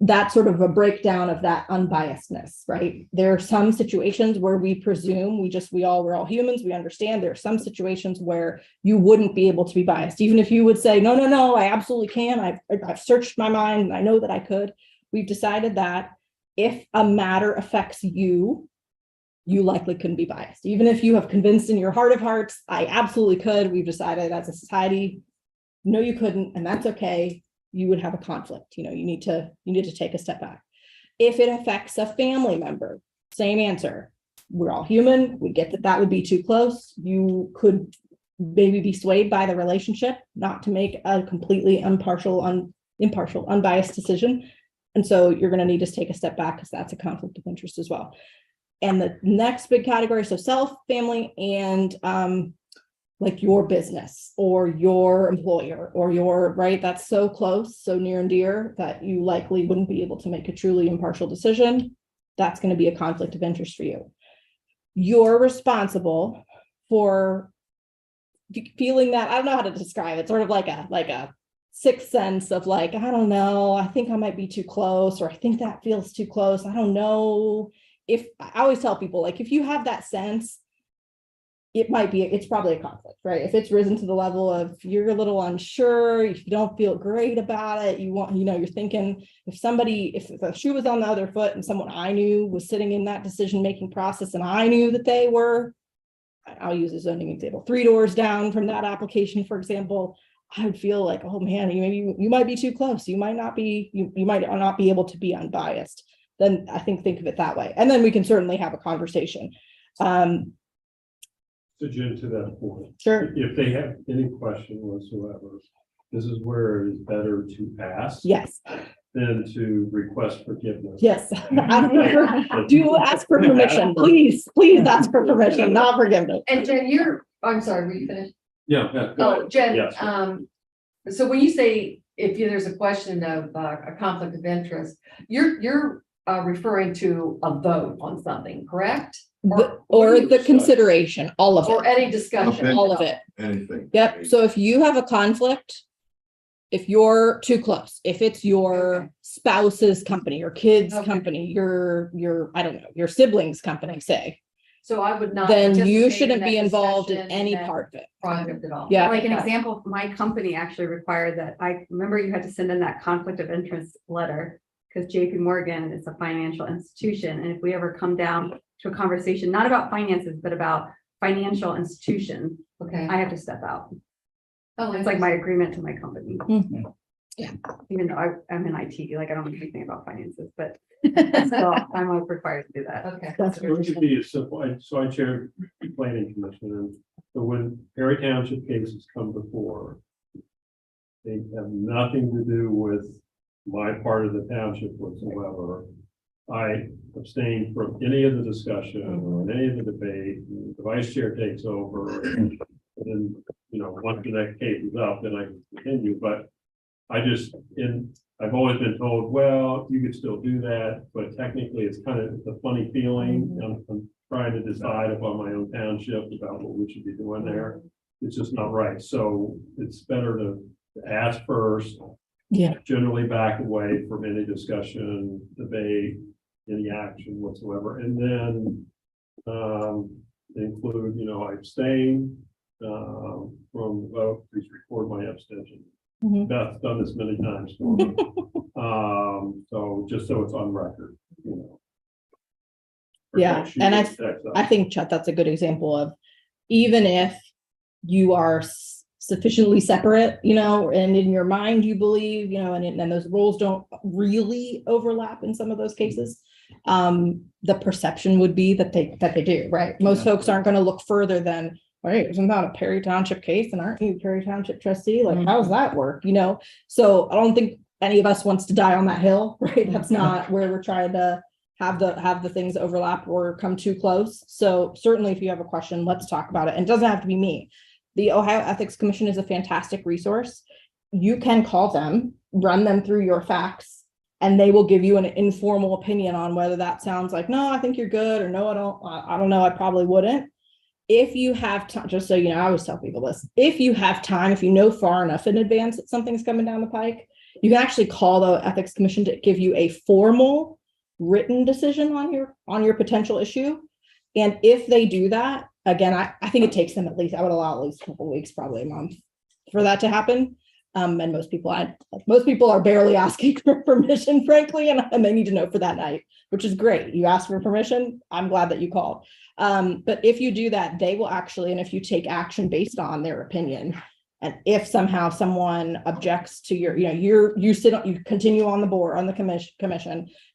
That's sort of a breakdown of that unbiasedness, right? There are some situations where we presume we're all humans, we understand there are some situations where you wouldn't be able to be biased, even if you would say, no, I absolutely can. I've searched my mind and I know that I could. We've decided that if a matter affects you, you likely couldn't be biased. Even if you have convinced in your heart of hearts, I absolutely could. We've decided as a society, no, you couldn't, and that's okay. You would have a conflict. You need to take a step back. If it affects a family member, same answer. We're all human. We get that would be too close. You could maybe be swayed by the relationship not to make a completely impartial, unbiased decision. And so you're going to need to take a step back because that's a conflict of interest as well. And the next big category, so self, family, and like your business or your employer or right, that's so close, so near and dear that you likely wouldn't be able to make a truly impartial decision. That's going to be a conflict of interest for you. You're responsible for feeling that, I don't know how to describe it, sort of like a sixth sense of like, I don't know, I think I might be too close, or I think that feels too close. I don't know. If I always tell people, like, if you have that sense, it's probably a conflict, right? If it's risen to the level of you're a little unsure, if you don't feel great about it, you're thinking if the shoe was on the other foot and someone I knew was sitting in that decision-making process and I knew that they were, I'll use a zoning example, 3 doors down from that application, for example, I would feel like, oh man, you might be too close. You might not be able to be unbiased. Then I think of it that way. And then we can certainly have a conversation. So Jim, to that point, Sure. if they have any question whatsoever, this is where it is better to ask. Yes. Than to request forgiveness. Yes. Do ask for permission. Please ask for permission, not forgiveness. And Jen, I'm sorry, were you finished? Yeah. Go Oh, ahead. Jen, Yes. so when you say there's a question of a conflict of interest, you're referring to a vote on something, correct? Or the consideration, all of Or it, any discussion. all of it. Anything. Yep. So if you have a conflict, if you're too close, if it's your spouse's company, your kid's company, your I don't know, your sibling's company, say, So I would not. then you participate shouldn't in be that involved in discussion, any that part of it. project at all. Yeah. Like an Okay. example, my company actually required that. I remember you had to send in that conflict of interest letter because JP Morgan is a financial institution. And if we ever come down to a conversation, not about finances, but about financial institution, Okay. I have to step out. Oh, It's like my agreement to my company. Yeah. Even though I'm in IT, like I don't know anything about finances, but still, I'm like required to do that. Okay. That's It would be as simple, so I chaired the planning commission, and so when Perry Township cases come before, they have nothing to do with my part of the township whatsoever. I abstain from any of the discussion or any of the debate. The vice chair takes over, and then, once the next case is up, then I can continue, but I've always been told, well, you could still do that, but technically it's kind of a funny feeling. I'm trying to decide upon my own township about what we should be doing there. It's just not right. So it's better to ask first. Yeah. Generally back away from any discussion, debate, any action whatsoever, and then include, I abstain from the vote. Please record my abstention. Mhm. Beth's done this many times for me. So just so it's on record, Yeah, She and protects us. I think, Chet, that's a good example of, even if you are sufficiently separate, and in your mind you believe, and those roles don't really overlap in some of those cases, the perception would be that they do, right? Most folks aren't going to look further than, wait, isn't that a Perry Township case? And aren't you Perry Township trustee? Like, how does that work? So I don't think any of us wants to die on that hill, right? That's not where we're trying to have the things overlap or come too close. So certainly if you have a question, let's talk about it. And it doesn't have to be me. The Ohio Ethics Commission is a fantastic resource. You can call them, run them through your facts, and they will give you an informal opinion on whether that sounds like, no, I think you're good, or no, I don't know, I probably wouldn't. if you have time, just so you know, I always tell people this, if you have time, if you know far enough in advance that something's coming down the pike, you can actually call the Ethics Commission to give you a formal written decision on your potential issue. And if they do that, again, I think it takes them at least, I would allow at least a couple of weeks, probably a month for that to happen. And most people are barely asking for permission, frankly, and they need to know for that night, which is great. You ask for permission. I'm glad that you called. But if you do that, they will actually, and if you take action based on their opinion, and if somehow someone objects to you continue on the board, on the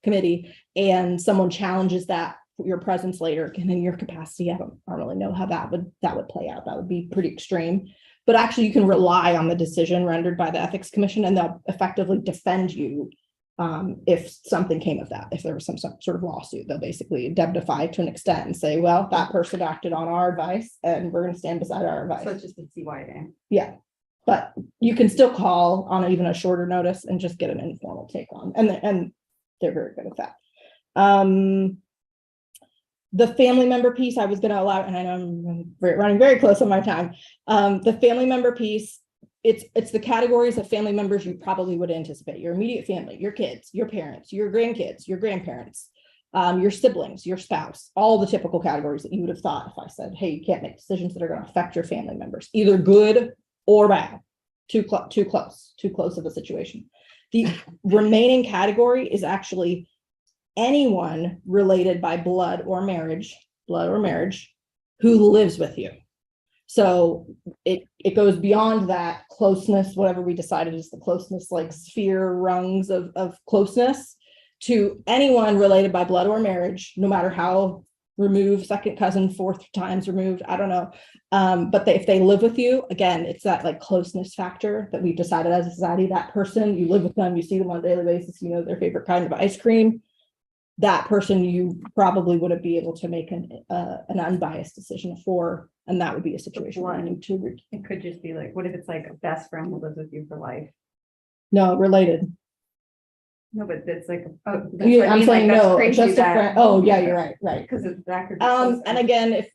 committee, and someone challenges that your presence later, and in your capacity, I don't really know how that would play out. That would be pretty extreme. But actually, you can rely on the decision rendered by the Ethics Commission, and they'll effectively defend you if something came of that. If there was some sort of lawsuit, they'll basically indemnify to an extent and say, well, that person acted on our advice, and we're going to stand beside our advice. So it's just a CYA. Yeah, but you can still call on even a shorter notice and just get an informal take on, and they're very good at that. The family member piece, I was going to allow, and I know I'm running very close on my time. The family member piece, it's the categories of family members you probably would anticipate: your immediate family, your kids, your parents, your grandkids, your grandparents, your siblings, your spouse, all the typical categories that you would have thought if I said, hey, you can't make decisions that are going to affect your family members, either good or bad, too close of a situation. The remaining category is actually anyone related by blood or marriage who lives with you. So it goes beyond that closeness, whatever we decided is the closeness, like sphere rungs of closeness, to anyone related by blood or marriage, no matter how removed, second cousin, fourth times removed, I don't know. But if they live with you, again, it's that like closeness factor that we've decided as a society. That person, you live with them, you see them on a daily basis, you know their favorite kind of ice cream. That person you probably wouldn't be able to make an unbiased decision for, and that would be a situation where you need to. It could just be like, what if it's like a best friend who lives with you for life? No, related. No, but it's like, I'm saying no, just a friend. Oh yeah, you're right, Because that could be. And again,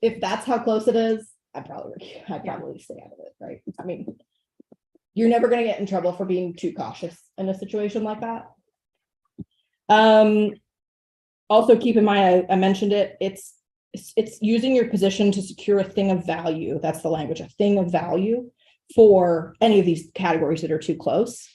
if that's how close it is, I'd probably stay out of it, right? I mean, you're never going to get in trouble for being too cautious in a situation like that. Also keep in mind, I mentioned it, it's using your position to secure a thing of value. That's the language, a thing of value for any of these categories that are too close.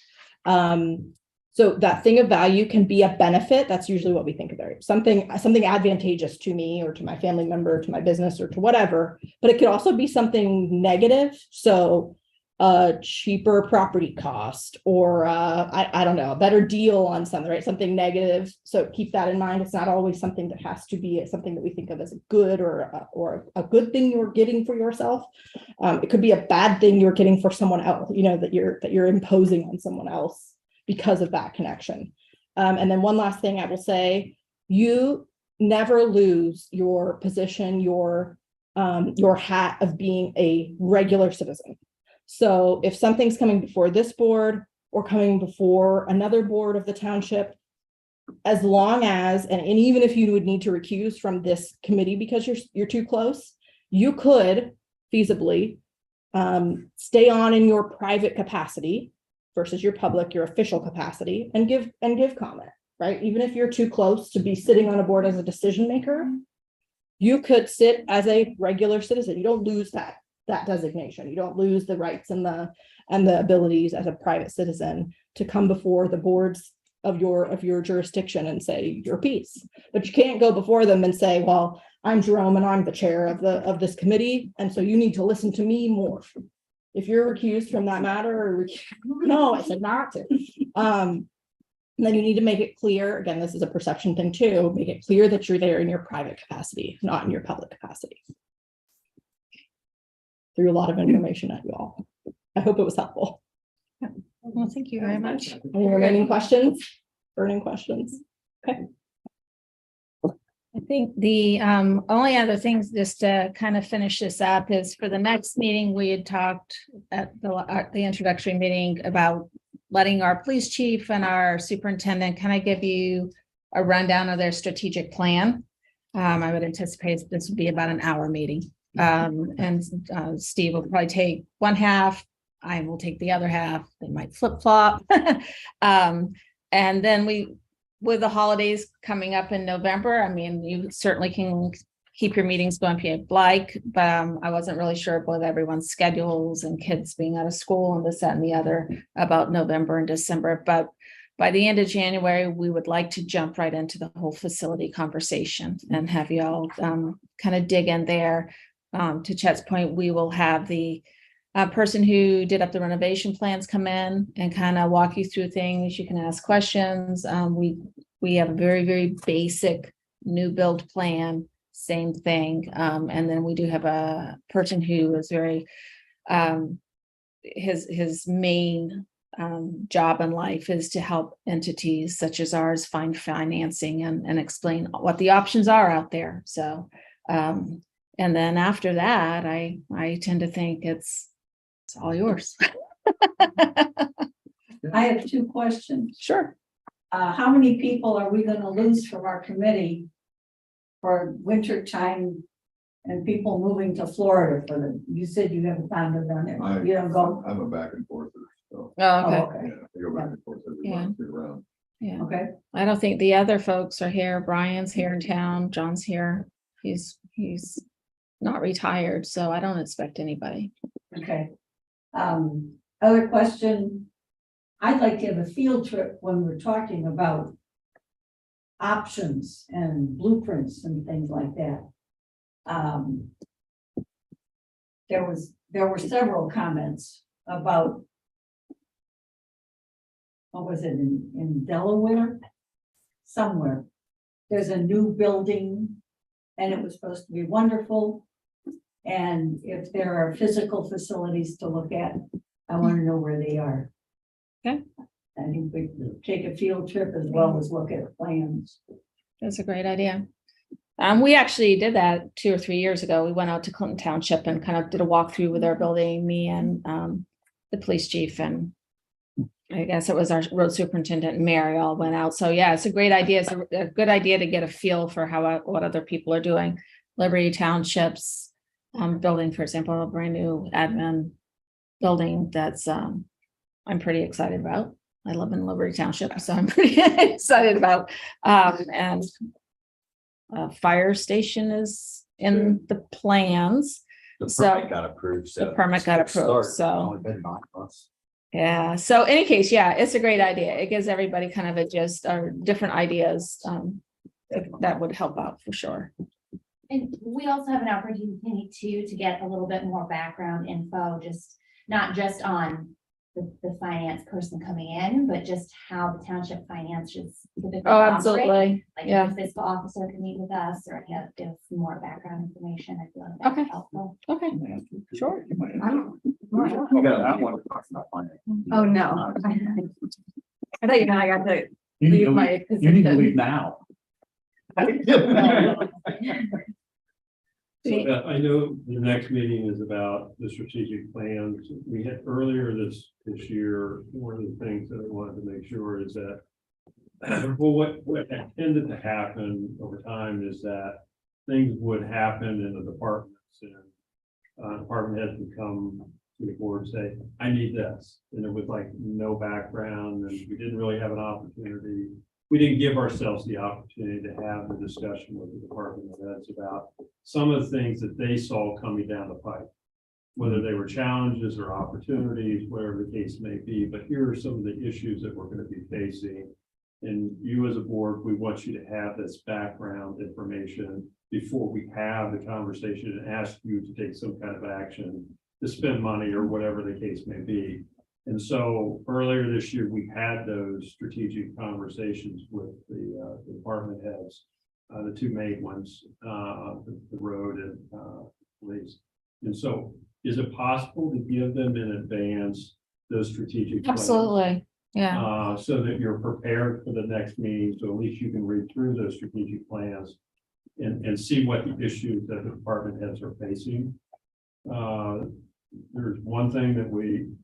So that thing of value can be a benefit. That's usually what we think of there. Something advantageous to me or to my family member, to my business or to whatever, but it could also be something negative. So a cheaper property cost, or I don't know, a better deal on something, right? Something negative. So keep that in mind. It's not always something that has to be something that we think of as a good or a good thing you're getting for yourself. It could be a bad thing you're getting for someone else, that you're imposing on someone else because of that connection. And then one last thing I will say, you never lose your position, your hat of being a regular citizen. So if something's coming before this board or coming before another board of the township, as long as, and even if you would need to recuse from this committee because you're too close, you could feasibly stay on in your private capacity versus your official capacity and give comment, right? Even if you're too close to be sitting on a board as a decision maker, you could sit as a regular citizen. You don't lose that designation. You don't lose the rights and the abilities as a private citizen to come before the boards of your jurisdiction and say your piece. But you can't go before them and say, well, I'm Jerome and I'm the chair of this committee, and so you need to listen to me more. If you're recused from that matter, no, I said not to. Then you need to make it clear, again, this is a perception thing too, make it clear that you're there in your private capacity, not in your public capacity. Threw a lot of information at you all. I hope it was helpful. Well, thank you very much. Any remaining questions? Burning questions? Okay. I think the only other things, just to kind of finish this up, is for the next meeting, we had talked at the introductory meeting about letting our police chief and our superintendent kind of give you a rundown of their strategic plan. I would anticipate this would be about an hour meeting. And Steve will probably take one half. I will take the other half. They might flip flop. And then with the holidays coming up in November, I mean, you certainly can keep your meetings going if you'd like, but I wasn't really sure with everyone's schedules and kids being out of school and this, that, and the other about November and December. But by the end of January, we would like to jump right into the whole facility conversation and have you all kind of dig in there. To Chet's point, we will have the person who did up the renovation plans come in and kind of walk you through things. You can ask questions. We have a very, very basic new build plan, same thing. And then we do have a person who is very, his main job in life is to help entities such as ours find financing and explain what the options are out there. So, and then after that, I tend to think it's all yours. I have two questions. Sure. How many people are we gonna lose from our committee for winter time and people moving to Florida for the, you said you haven't found it down there. You don't go? I'm a back and forth. So, Oh, okay. Oh, okay. yeah, I go back and forth every Yeah. month, year round. Yeah. Okay, I don't think the other folks are here. Brian's here in town. John's here. He's not retired, so I don't expect anybody. okay. Other question. I'd like to have a field trip when we're talking about options and blueprints and things like that. There were several comments about, what was it, in Delaware? Somewhere. There's a new building and it was supposed to be wonderful. And if there are physical facilities to look at, I want to know where they are. Okay. I think we take a field trip as well as look at plans. That's a great idea. We actually did that 2 or 3 years ago. We went out to Clinton Township and kind of did a walkthrough with our building, me and the police chief, and I guess it was our road superintendent and Mary all went out. So yeah, it's a great idea. It's a good idea to get a feel for what other people are doing. Liberty Township's building, for example, a brand new admin building that's I'm pretty excited about. I live in Liberty Township, so I'm pretty excited about. And fire station is in the plans. The So- permit got approved. The permit got approved, so. Only been 9 months. Yeah, so any case, yeah, it's a great idea. It gives everybody kind of a gist or different ideas. That would help out for sure. And we also have an opportunity to get a little bit more background info, not just on the finance person coming in, but just how the township finances. typically Oh, operate. absolutely. Like Yeah. if the fiscal officer can meet with us or any other, give some more background information. I feel like that's Okay. helpful. Okay, sure. Oh, no. I thought, I got to You need leave to my leave, you need to position. leave now. So I know the next meeting is about the strategic plans. We had earlier this year, one of the things that I wanted to make sure is that, well, what tended to happen over time is that things would happen in the departments and department heads would come to the board and say, I need this. And it was like no background and we didn't really have an opportunity. We didn't give ourselves the opportunity to have the discussion with the department heads about some of the things that they saw coming down the pipe, whether they were challenges or opportunities, whatever the case may be. But here are some of the issues that we're going to be facing. And you as a board, we want you to have this background information before we have the conversation and ask you to take some kind of action to spend money or whatever the case may be. And so earlier this year, we had those strategic conversations with the department heads, the two main ones, the road and police. And so is it possible to give them in advance those strategic plans? Absolutely, yeah. So that you're prepared for the next meeting, so at least you can read through those strategic plans and see what the issues that the department heads are facing. There's one thing that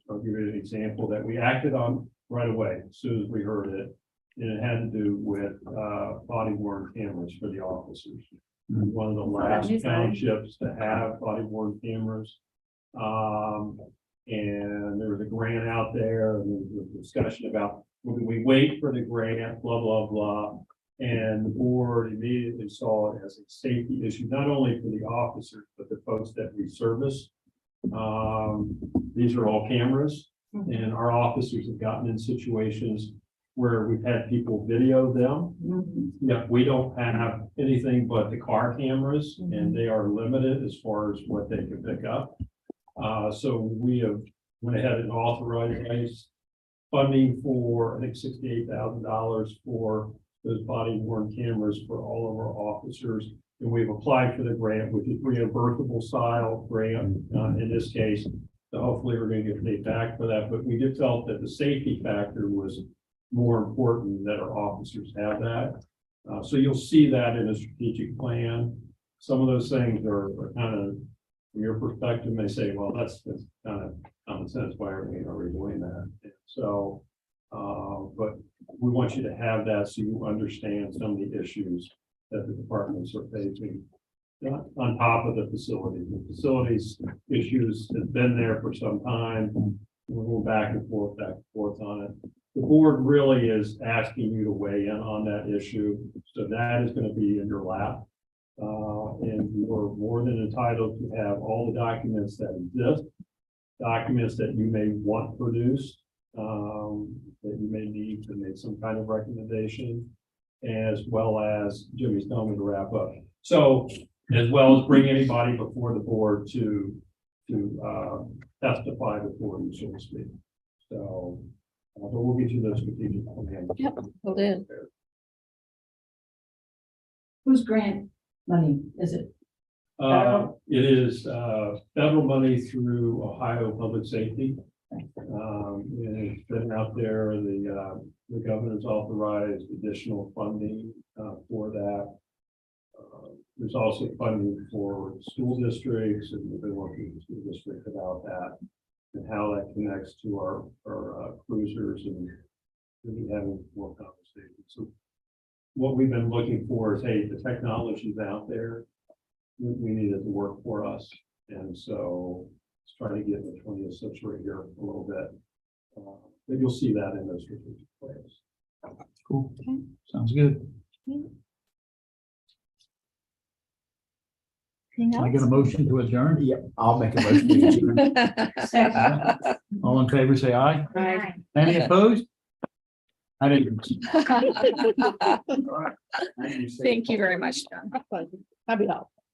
I'll give you an example that we acted on right away as soon as we heard it. And it had to do with body worn cameras for the officers. one of the Saw that last newsletter. townships to have body worn cameras. And there was a grant out there, and there was a discussion about, whether we wait for the grant, blah, blah, blah. And the board immediately saw it as a safety issue, not only for the officers, but the folks that we service. These are all cameras, and our officers have gotten in situations where we've had people video them. Yeah, we don't have anything but the car cameras, and they are limited as far as what they can pick up. So we have went ahead and authorized funding for, I think, $68,000 for those body worn cameras for all of our officers. And we've applied for the grant, which is reimbursable style grant, in this case. So hopefully we're going to get paid back for that, but we did felt that the safety factor was more important that our officers have that. So you'll see that in a strategic plan. Some of those things are kind of, from your perspective, may say, well, that's kind of common sense. Why are we doing that? And so, but we want you to have that so you understand some of the issues that the departments are facing. On top of the facilities. The facilities issues has been there for some time. We're going back and forth on it. The board really is asking you to weigh in on that issue. So that is going to be in your lap. And you are more than entitled to have all the documents that exist, documents that you may want produced, that you may need to make some kind of recommendation, as well as Jimmy's telling me to wrap up. So, as well as bring anybody before the board to testify before you, so to speak. So, but we'll get you those strategic plans. Yep, will do. Whose grant money is it? It is federal money through Ohio Public Safety. And it's been out there, the governor's authorized additional funding for that. There's also funding for school districts, and we've been working with the school district about that and how that connects to our cruisers and really having more conversations. So what we've been looking for is, hey, the technology's out there. We need it to work for us. And so let's try to get in the 20th century here a little bit. But you'll see that in those strategic plans. Cool. Sounds good. Anything I get a else? motion to adjourn. Yep, I'll make a motion. to adjourn. All in favor, say aye. Right. Any opposed? I didn't. Thank you very much, John. Happy to help.